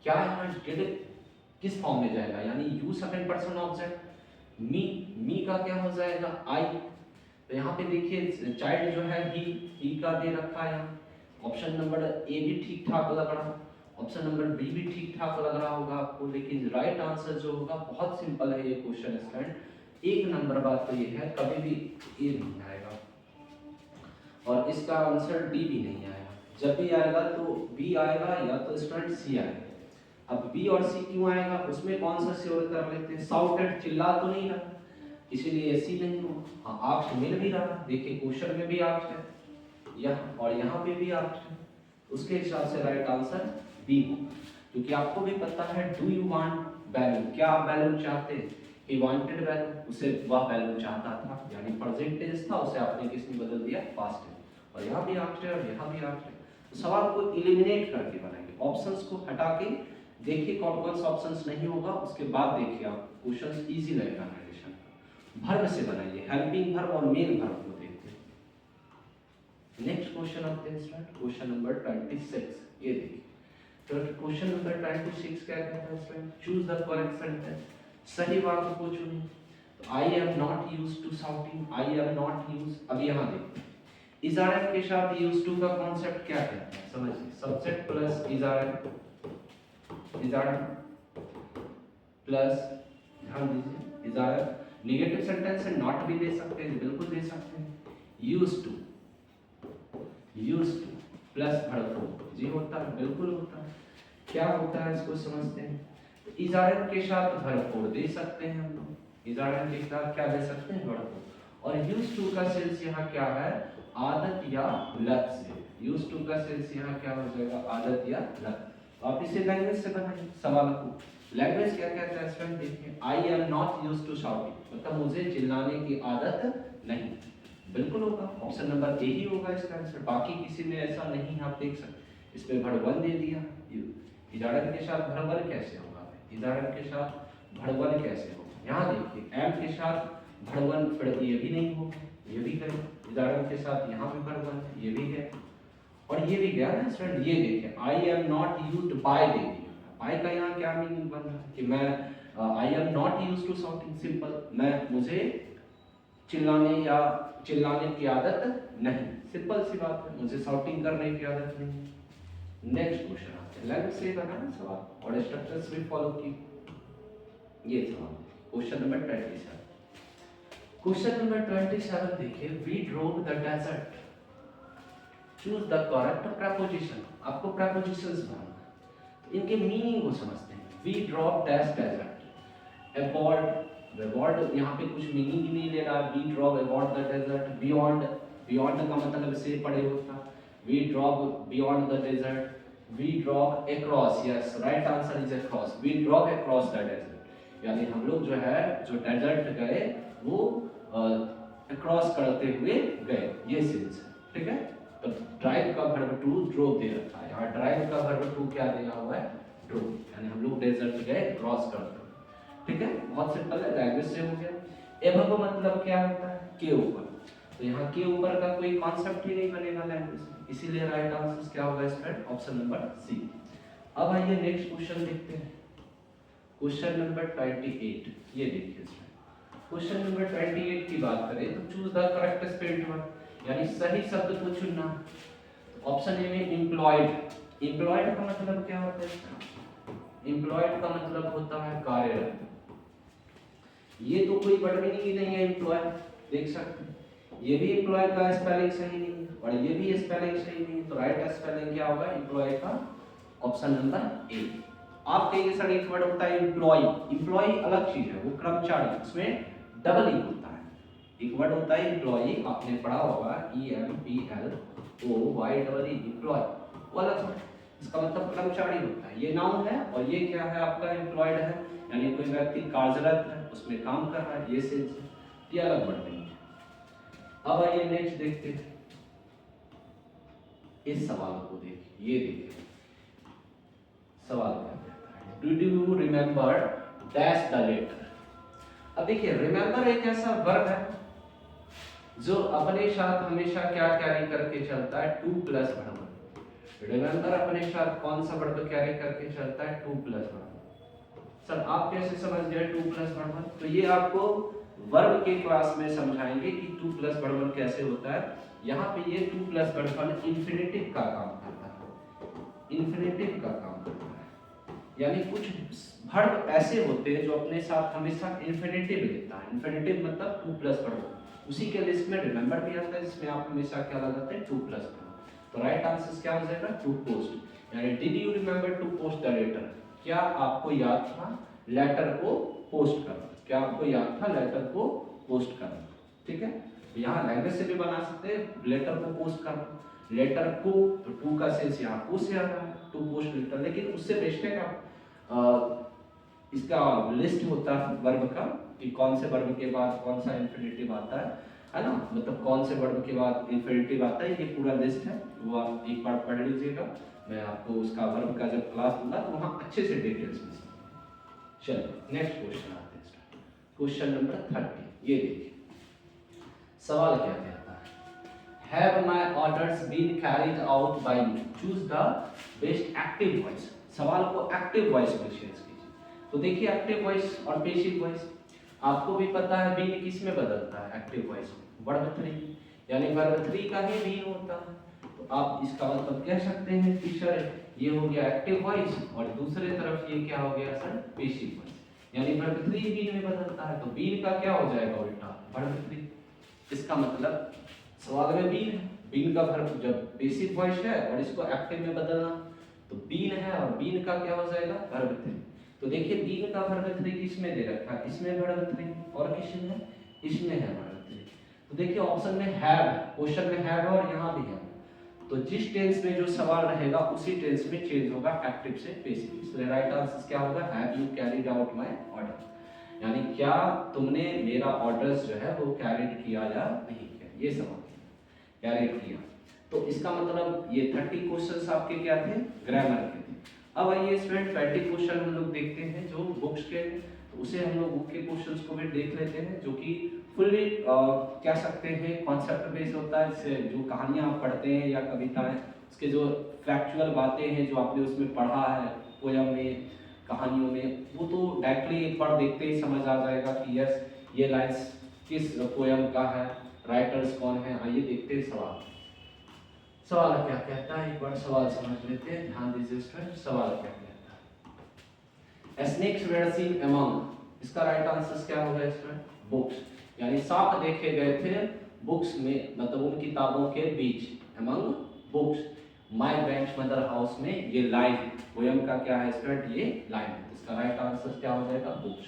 क्या है? डिड किस फॉर्म में जाएगा? यानी यू सेकंड पर्सन ऑब्जेक्ट। मी का क्या हो जाएगा? आई। तो यहाँ पे देखिए चाइल्ड जो है ही का दे रखा है। ऑप्शन नंबर ए भी ठीक ठाक लग रहा, ऑप्शन नंबर बी भी ठीक ठाक लग रहा होगा आपको, लेकिन राइट आंसर जो होगा बहुत सिंपल है ये क्वेश्चन स्टूडेंट। एक नंबर बात तो ये है, कभी भी ए नहीं आएगा और इसका आंसर डी भी नहीं आएगा। जब भी आएगा तो बी आएगा या तो स्टूडेंट सी आएगा। अब बी और सी क्यों आएगा, उसमें कौन सा श्योर कर लेते हैं, साउटेड, चिल्ला तो नहीं रहा, इसीलिए सी नहीं होगा। हाँ आर्ट मिल भी रहा, देखिए क्वेश्चन में भी आर्ट है यहाँ और यहाँ पे भी आर्ट है, उसके हिसाब से राइट आंसर बी होगा। क्योंकि आपको भी पता है डू यू वांट बैलून, क्या आप बैलून चाहते हैं, ही वांटेड बैलून, उसे वह बैलून चाहता था, यानी प्रेजेंट था, उसे आपने किस में बदल दिया, पास्ट में। और यहाँ भी आर्ट है और यहाँ भी आर्ट है, तो सवाल को इलिमिनेट करके बनाएंगे, ऑप्शंस को हटा के देखिए कौन कौन सा ऑप्शंस नहीं होगा, उसके बाद देखिए आप क्वेश्चंस इजी लगेगा नरेशन। वर्ब से बनाइए, हेल्पिंग वर्ब और मेन वर्ब को देखते हैं। नेक्स्ट क्वेश्चन आते हैं स्टूडेंट, क्वेश्चन नंबर 26, ये देखिए। तो क्वेश्चन नंबर 26 क्या कहता है student, choose the correct sentence, सही वाक्य को चुनिए। तो I am not used to shouting, I am not use, अब यहाँ देखिए इज़ारफ के साथ यूज टू का कॉन्सेप्ट क्या कहता है, समझिए, सब्जेक्ट प्लस इज़ारफ, इज़ारफ प्लस, ध्यान दीजिए, इज़ारफ नेगेटिव सेंटेंस है, नॉट भी दे सकते हैं, बिल्कुल दे सकते हैं, यूज्ड टू प्लस वर्ब जी होता है, बिल्कुल होता है, क्या होता है इसको समझते हैं। तो इज़ारफ के साथ वर्ब दे सकते हैं हम लोग, इज़ारफ के साथ क्या दे सकते हैं, वर्ब, और यूज्ड टू का सेंस यहाँ क्या है, आदत या लत से, यूज्ड टू का सेंस यहाँ क्या हो जाएगा, आदत या लत। तो आप इसे लैंग्वेज से बनाइए सवाल को, लैंग्वेज क्या कहता है स्टूडेंट, देखिए I am not used to shouting, मतलब मुझे चिल्लाने की आदत नहीं, बिल्कुल होगा, ऑप्शन नंबर ए ही होगा इसका आंसर, बाकी किसी में ऐसा नहीं, आप देख सकते इसमें भड़वन दे दिया, इजारत के साथ भड़वन कैसे होगा, इजारत के साथ भड़वन कैसे होगा, यहाँ देखिए एम के साथ भड़वन, फिर ये भी नहीं होगा, ये भी गए, इजारत के साथ यहाँ पे भड़वन, ये भी गए और ये भी गया ना स्टूडेंट। ये देखिए I am not used by दे दिया, बाय का यहाँ क्या मीनिंग बन रहा है कि मैं I am not used to shouting, simple, मैं मुझे चिल्लाने या चिल्लाने की आदत नहीं, सिंपल सी बात है, मुझे शाउटिंग करने की आदत नहीं। नेक्स्ट क्वेश्चन आते हैं, लाइन से बनाना सवाल और स्ट्रक्चर्स भी फॉलो की, ये सवाल क्वेश्चन नंबर 27, क्वेश्चन नंबर 27 देखिए, we drove the desert, choose the correct preposition, आपको प्रीपोजिशंस बनाना, इनके मीनिंग को समझते हैं। We drop dash desert, aboard, aboard यहाँ पे कुछ मीनिंग ही नहीं ले रहा, we drop aboard the desert, beyond, beyond का मतलब से पड़े होता, we drop beyond the desert, we drop across, yes right answer is across, we drop across the desert, यानी हम लोग जो है जो डेजर्ट गए वो अक्रॉस करते हुए गए, ये सेंस है, ठीक है। तो ड्राइव का वर्ब टू ड्रोव दे रखा है, यहाँ ड्राइव का वर्ब टू क्या दिया हुआ है, ड्रोव, यानी हम लोग डेजर्ट गए क्रॉस करते हुए, ठीक है, बहुत सिंपल है, लैंग्वेज से हो गया। एबव मतलब क्या होता है, के ऊपर, तो यहाँ के ऊपर का कोई कॉन्सेप्ट ही नहीं बनेगा लैंग्वेज में, इसीलिए राइट आंसर क्या होगा स्टूडेंट, ऑप्शन नंबर सी। अब आइए नेक्स्ट क्वेश्चन देखते हैं, क्वेश्चन नंबर 28, ये देखिए क्वेश्चन नंबर 28 की बात करें तो choose the correct spelling word, यानी सही शब्द को चुनना। ऑप्शन ए में एम्प्लॉयड, एम्प्लॉयड का मतलब क्या होता है, एम्प्लॉयड का मतलब होता है कार्यरत, ये तो कोई वर्ड मीनिंग ही नहीं है एम्प्लॉय, देख सकते हैं, ये भी एम्प्लॉय का स्पेलिंग सही नहीं है और ये भी स्पेलिंग सही नहीं है, तो राइट स्पेलिंग क्या होगा एम्प्लॉय का, ऑप्शन नंबर ए। आप कहेंगे सर एक वर्ड होता है एम्प्लॉय, एम्प्लॉय अलग चीज है, वो कर्मचारी, उसमें डबल ई होता है, एक वर्ड होता है एम्प्लॉय, आपने पढ़ा होगा E M P L O Y double E, employ वो अलग वर्ड, इसका मतलब कर्मचारी होता है, ये नाउन है और ये क्या है आपका एम्प्लॉयड है, यानी कोई व्यक्ति कार्यरत है, उसमें काम कर रहा है, ये सेंस है, ये अलग वर्ड नहीं है। अब आइए नेक्स्ट देखते हैं, इस सवाल को देखिए, ये देखिए सवाल क्या कहता है, do you remember dash the letter. अब देखिए रिमेंबर एक ऐसा वर्ब है जो अपने साथ हमेशा क्या कैरी करके चलता है, टू प्लस वर्ब। रिमेंबर अपने साथ कौन सा वर्ब कैरी करके चलता है, टू प्लस वर्ब। सर आप कैसे समझ गए टू प्लस वर्ब, तो ये आपको वर्ब के क्लास में समझाएंगे कि टू प्लस वर्ब कैसे होता है। यहाँ पे ये टू प्लस वर्ब इंफिनिटिव का काम करता है, इंफिनिटिव का काम करता है, यानी कुछ वर्ब ऐसे होते हैं जो अपने साथ हमेशा इंफिनिटिव लेता है, इंफिनिटिव मतलब टू प्लस वर्ब, उसी के लिस्ट में रिमेंबर भी आता है, जिसमें आप हमेशा क्या लगाते हैं, टू प्लस वर्ब। तो राइट आंसर क्या हो जाएगा, टू पोस्ट, यानी did you remember to post the letter, क्या आपको याद था लेटर को पोस्ट करना, क्या आपको याद था लेटर को पोस्ट करना, ठीक है। यहाँ लैंग्वेज से भी बना सकते हैं लेटर को पोस्ट करना, लेटर को, तो टू का सेंस यहाँ को से आ रहा है, टू पोस्ट लेटर, लेकिन उससे बेस्ट है का इसका लिस्ट होता है वर्ब का कि कौन से वर्ब के बाद कौन सा इंफिनिटिव आता है ना, मतलब कौन से वर्ब के बाद इंफिनिटिव आता है, ये पूरा लिस्ट है, वो आप एक बार पढ़ लीजिएगा। मैं आपको उसका वर्ब का जब क्लास दूंगा तो वहाँ अच्छे से डिटेल्स में। चलिए नेक्स्ट क्वेश्चन आते हैं, क्वेश्चन नंबर 30। ये देखिए सवाल क्या कहता है, have my orders been carried out by you, choose the best active voice. सवाल को एक्टिव वॉइस में चेंज कीजिए। तो देखिए एक्टिव वॉइस और पैसिव वॉइस आपको भी पता है, बीन किस में बदलता है एक्टिव वॉइस में, वर्ब 3, यानी वर्ब 3 का ही बीन होता है। तो आप इसका मतलब कह सकते हैं टीचर ये हो गया एक्टिव वॉइस और दूसरे तरफ ये क्या हो गया सर, पैसिव वॉइस, यानी वर्ब 3 बीन में बदलता है। तो बीन का क्या हो जाएगा उल्टा, वर्ब 3। इसका मतलब सवाल में बीन है, बीन का वर्ब जब पैसिव वॉइस है और इसको एक्टिव में बदलना, तो बीन है और बीन का क्या हो जाएगा, वर्ब 3। तो देखिए बीन का वर्ब 3 किसमें दे रखा है, इसमें वर्ब 3 और किसमें, इसमें है वर्ब 3। तो देखिए ऑप्शन में हैव, क्वेश्चन में हैव और यहाँ भी है, तो जिस टेंस में जो सवाल रहेगा उसी टेंस में चेंज होगा एक्टिव से पैसिव। इसलिए राइट आंसर क्या होगा, have you carried out my order, यानी क्या तुमने मेरा ऑर्डर्स जो है वो कैरीड किया या नहीं किया, ये सवाल कैरीड किया। तो इसका मतलब ये 30 क्वेश्चंस आपके क्या थे, ग्रामर के थे। अब आइए स्टूडेंट 20 क्वेश्चन हम लोग देखते हैं जो बुक्स के, तो उसे हम लोग बुक के क्वेश्चंस को भी देख लेते हैं, जो कि फुल्ली कह सकते हैं कॉन्सेप्ट बेस्ड होता है। इससे जो कहानियां आप पढ़ते हैं या कविताएं, उसके जो फैक्चुअल बातें हैं जो आपने उसमें पढ़ा है पोयम में, कहानियों में, वो तो डायरेक्टली एक बार देखते ही समझ आ जाएगा कि यस ये लाइन्स किस पोयम का है, राइटर्स कौन है। आइए देखते हैं सवाल, सवाल क्या कहता है, एक बार सवाल समझ लेते हैं, ध्यान दीजिए स्टूडेंट। सवाल क्या कहता है, स्नेक्स वर सीन अमंग, इसका राइट आंसर क्या होगा स्टूडेंट, बुक्स, यानी सांप देखे गए थे बुक्स में, मतलब उन किताबों के बीच, among books. My grandmother house में, ये लाइन पोयम का क्या है स्टूडेंट, ये लाइन है। इसका राइट आंसर क्या हो जाएगा, बुक्स।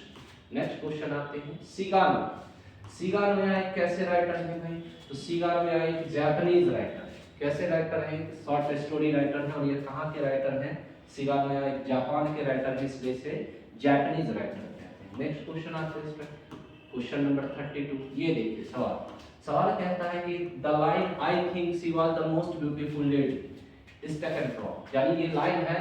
नेक्स्ट क्वेश्चन आते हैं, सिगानो, सिगानो में एक कैसे राइटर है भाई, तो सिगानो में एक जापानीज राइटर है, कैसे राइटर है, शॉर्ट स्टोरी राइटर है, और ये कहाँ के राइटर हैं, सिगानो में एक जापान के राइटर है, इसलिए से जापानीज राइटर कहते हैं। नेक्स्ट क्वेश्चन आते हैं इसमें, क्वेश्चन नंबर 32। ये देखिए सवाल, सवाल कहता है कि the line I think she was the most beautiful lady is taken from, यानी ये लाइन है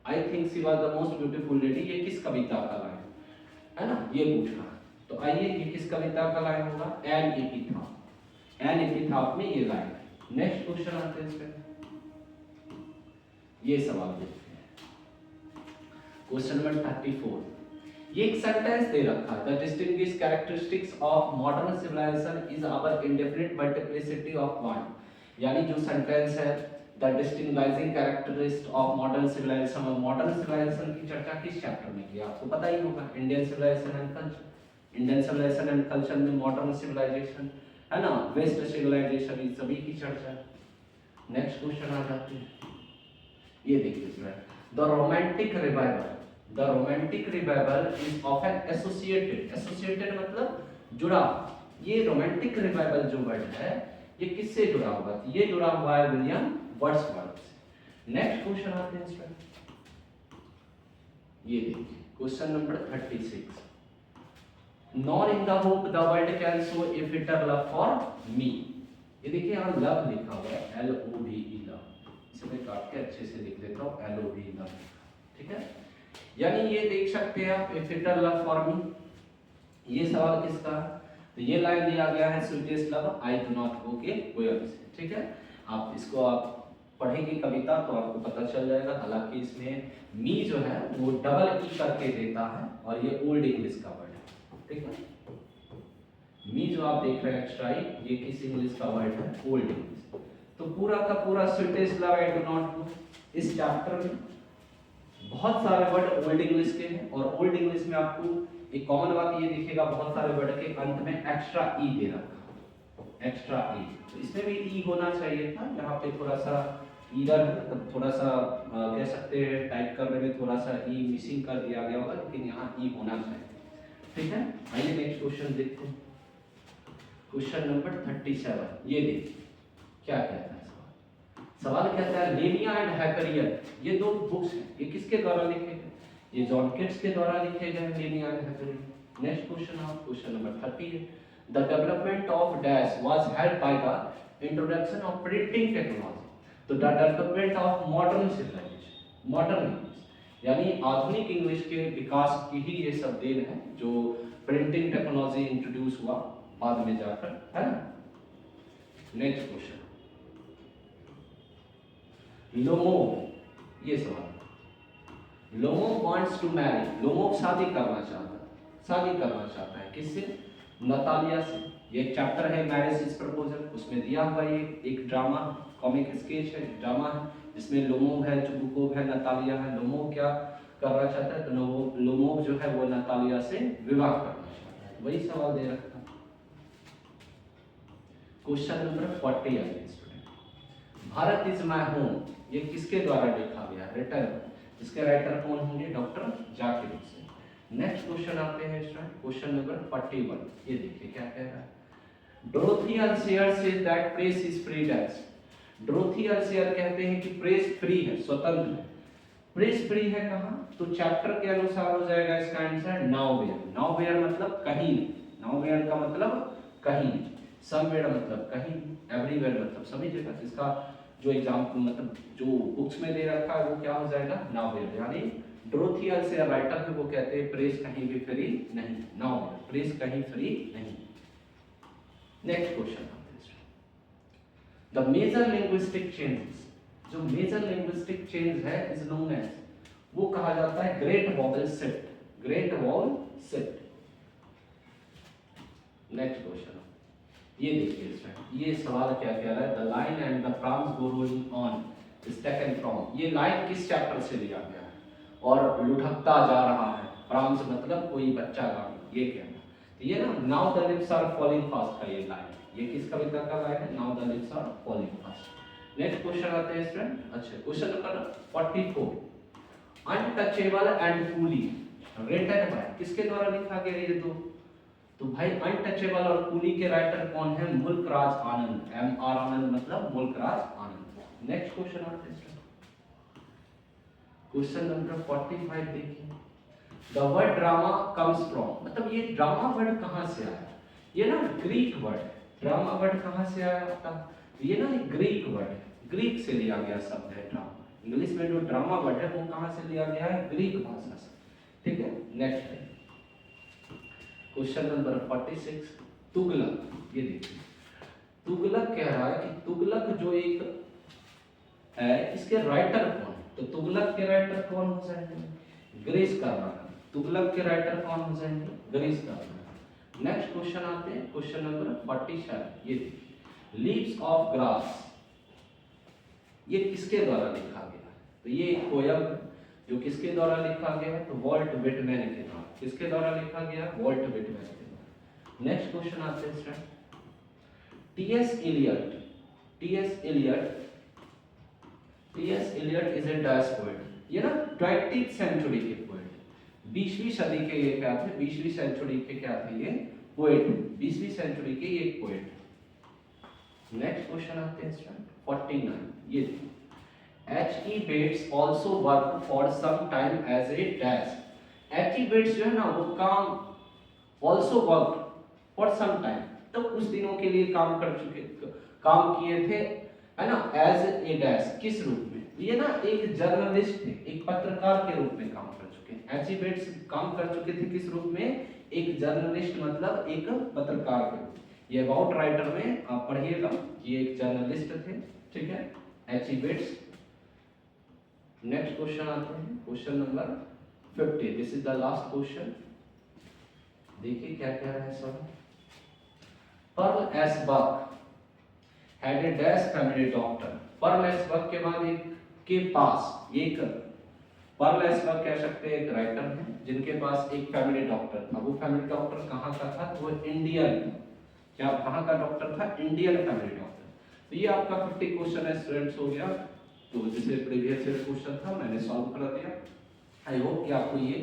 I think she was the most beautiful lady, ये किस कविता का लाइन है ना, ये पूछना। तो आइए ये किस कविता का लाइन होगा, एन एपिथाफ, एन एपिथाफ में ये लाइन है। नेक्स्ट क्वेश्चन आते हैं इसमें, ये सवाल देखते हैं, क्वेश्चन नंबर 34। ये एक सेंटेंस दे रखा है, the distinguish characteristics of modern civilisation is our indefinite multiplicity of one, यानी जो सेंटेंस है the distinguishing characteristics of modern civilisation, और मॉडर्न सिविलाइजेशन की चर्चा किस चैप्टर में की आपको पता ही होगा, Indian civilisation and culture. Indian civilisation and culture में मॉडर्न सिविलाइजेशन है ना, वेस्ट सिविलाइजेशन, इस सभी की चर्चा। नेक्स्ट क्वेश्चन आ जाते हैं, ये देखिए student, the romantic revival, the romantic revival is often associated, associated मतलब जुड़ा, ये रोमांटिक रिवाइवल जो वर्ड है ये किससे जुड़ा हुआ है, ये जुड़ा हुआ है विलियम वर्ड्सवर्थ से। नेक्स्ट क्वेश्चन आते हैं स्टूडेंट, ये देखिए question number 36। Nor in the hope the world can show A fitter love for me, ये देखिए यहाँ लव लिखा हुआ है, LOVE लव, इसे मैं काट के अच्छे से लिख देता हूँ, LOVE लव, ठीक है। यानी ये देख सकते हैं आप, ए फिटर लव फॉर मी, ये सवाल किसका है, तो ये लाइन दिया गया है sweetest love I do not go के पोएम से, ठीक है। आप इसको आप पढ़ेंगे कविता तो आपको पता चल जाएगा, हालांकि इसमें मी जो है वो डबल ई करके देता है और ये ओल्ड इंग्लिश का वर्ड है, ठीक है। मी जो आप देख रहे हैं एक्स्ट्रा ई, ये किस इंग्लिश का वर्ड है, ओल्ड इंग्लिश। तो पूरा का पूरा sweetest love I do not go, इस चैप्टर में बहुत सारे वर्ड ओल्ड इंग्लिश के हैं, और ओल्ड इंग्लिश में आपको एक कॉमन बात ये दिखेगा, बहुत सारे वर्ड के अंत में एक्स्ट्रा ई दे रखा, एक्स्ट्रा ई, तो इसमें भी ई होना चाहिए था, यहाँ पे थोड़ा सा ईरर है, मतलब थोड़ा सा कह सकते हैं टाइप करने में थोड़ा सा ई मिसिंग कर दिया गया होगा, लेकिन यहाँ ई होना चाहिए। ठीक है, आइए नेक्स्ट क्वेश्चन देखते हैं। क्वेश्चन नंबर 37, ये देखिए क्या कहता है सवाल। सवाल कहता है लेनिया एंड हैकरियन, ये दो बुक्स हैं, ये किसके द्वारा लिखे गए? ये जॉन केट्स के द्वारा लिखे गए लेनिया एंड हैकरियन। नेक्स्ट क्वेश्चन आप क्वेश्चन नंबर 30 है। The development of dash was help by the introduction of printing technology. तो the development of modern civilization, modern English यानी आधुनिक इंग्लिश के विकास की ही ये सब देन है, जो प्रिंटिंग टेक्नोलॉजी इंट्रोड्यूस हुआ बाद में जाकर, है ना। नेक्स्ट क्वेश्चन, लोमोव, ये सवाल। Lomov wants to marry, Lomov शादी करना चाहता है किससे? नतालिया से। ये एक चैप्टर है मैरिज इज प्रपोजल, उसमें दिया हुआ ये एक ड्रामा कॉमिक स्केच है, ड्रामा है, जिसमें लोमोव है, चुबुकोव है, नतालिया है। लोमोव क्या करना चाहता है? तो लोमोव जो है वो नतालिया से विवाह करना चाहता है, वही सवाल दे रखा है। क्वेश्चन नंबर 40 आइए student. Bharat is my home, ये किसके द्वारा लिखा गया? रिटर्न, इसके राइटर कौन होंगे? Doctor Zakir Hussain. Next question आते हैं स्टूडेंट, क्वेश्चन नंबर 41, ये देखिए क्या कह रहा है। Dorothy L Sayers says that press is free dash. Dorothy L Sayers कहते हैं कि प्रेस फ्री है, स्वतंत्र है। प्रेस फ्री है कहाँ? तो चैप्टर के अनुसार हो जाएगा इसका आंसर नाउवेयर। नाउवेयर मतलब कहीं, नाउवेयर का मतलब कहीं, समवेयर मतलब कहीं, एवरीवेयर मतलब सभी जगह। इसका जो एग्जाम मतलब जो बुक्स में दे रखा है वो क्या हो जाएगा? नाउवेयर। यानी डोरोथी अल्सेयर राइटर है, वो कहते हैं प्रेस कहीं भी फ्री नहीं, नाउवेयर, प्रेस कहीं फ्री नहीं। Next question, the major linguistic changes, जो मेजर लिंग्विस्टिक चेंज है इज नोन एज, वो कहा जाता है great vowel shift, great vowel shift. Next question, ये देखिए इसमें ये सवाल क्या कह रहा है। The line and the proms go rolling on is taken from, ये लाइन किस चैप्टर से लिया गया है? और लुढ़कता जा रहा है, प्रॉम्स मतलब कोई बच्चा गाना, ये कहना। तो ये ना now the lips are falling fast का ये लाइन, ये किस कविता का लाइन है? Now the lips are falling fast. Next question आते हैं स्टूडेंट। अच्छा, question number 44, Untouchable and Coolie written by, किसके द्वारा लिखा गया ये दो? तो भाई अनटचेबल और कूली के राइटर कौन है? मुल्कराज आनंद, M.R. आनंद मतलब मुल्कराज आनंद। नेक्स्ट क्वेश्चन आते हैं क्वेश्चन नंबर 45, देखिए। The word drama comes from, मतलब ये ड्रामा वर्ड कहाँ से आया? ये ना ग्रीक वर्ड, ड्रामा वर्ड कहाँ से आया आपका? ये ना ग्रीक वर्ड, ग्रीक से लिया गया शब्द है ड्रामा। इंग्लिश में जो ड्रामा वर्ड है वो कहाँ से लिया गया है? ग्रीक भाषा से। ठीक है, नेक्स्ट है क्वेश्चन नंबर 46, तुगलक, ये देखिए। तुगलक कह रहा है कि तुगलक जो एक है इसके राइटर कौन है? तो तुगलक के राइटर कौन हो जाएंगे? ग्रीस कार्नाड। तुगलक के राइटर कौन हो जाएंगे? ग्रीस कार्नाड। नेक्स्ट क्वेश्चन आते हैं क्वेश्चन नंबर 47, ये देखिए। लीव्स ऑफ ग्रास, ये किसके द्वारा लिखा गया? तो ये एक पोयम जो किसके द्वारा लिखा गया है? तो वॉल्ट विटमैन के द्वारा। किसके द्वारा लिखा गया? वॉल्ट विटमैन के द्वारा। नेक्स्ट क्वेश्चन आते हैं student, T S. Eliot, T S. Eliot is a dash poet. ये ना 20th सेंचुरी के पोएट, 20वीं सदी के ये क्या थे? 20वीं सेंचुरी के क्या थे ये? पोएट, 20वीं सेंचुरी के ये पोएट। नेक्स्ट क्वेश्चन आते हैं स्टूडेंट 49, ये H.E. Bates also worked for some time as a dash। H.E. Bates जो है ना वो काम also worked for some time, तो कुछ दिनों के लिए काम किए थे, है ना, as a dash, किस रूप में? ये ना एक जर्नलिस्ट थे, एक पत्रकार के रूप में काम कर चुके हैं। H.E. Bates काम कर चुके थे किस रूप में? एक जर्नलिस्ट मतलब एक पत्रकार के रूप में। ये अबाउट राइटर में आप पढ़िएगा, ये एक जर्नलिस्ट थे, ठीक है, H.E. Bates। नेक्स्ट क्वेश्चन आते हैं question number 50, this is the last question. देखिए क्या कह रहा है sir. Pearl S Buck had a dash family doctor. Pearl S Buck के बाद एक के पास एक, पर्ल एस बक कह सकते हैं एक राइटर है जिनके पास एक फैमिली डॉक्टर था। वो फैमिली डॉक्टर कहाँ का था? वो इंडियन, क्या कहाँ का डॉक्टर था? Indian family doctor. तो ये आपका 50 क्वेश्चन है स्टूडेंट्स, हो गया तो जैसे प्रीवियस ईयर क्वेश्चन था मैंने सॉल्व कर दिया। आई होप कि आपको ये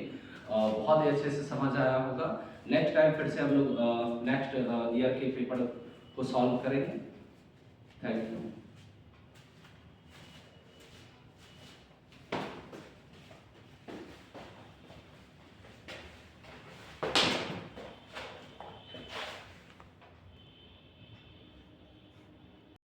बहुत ही अच्छे से समझ आया होगा। नेक्स्ट टाइम फिर से हम लोग नेक्स्ट ईयर के पेपर को सॉल्व करेंगे। Thank you.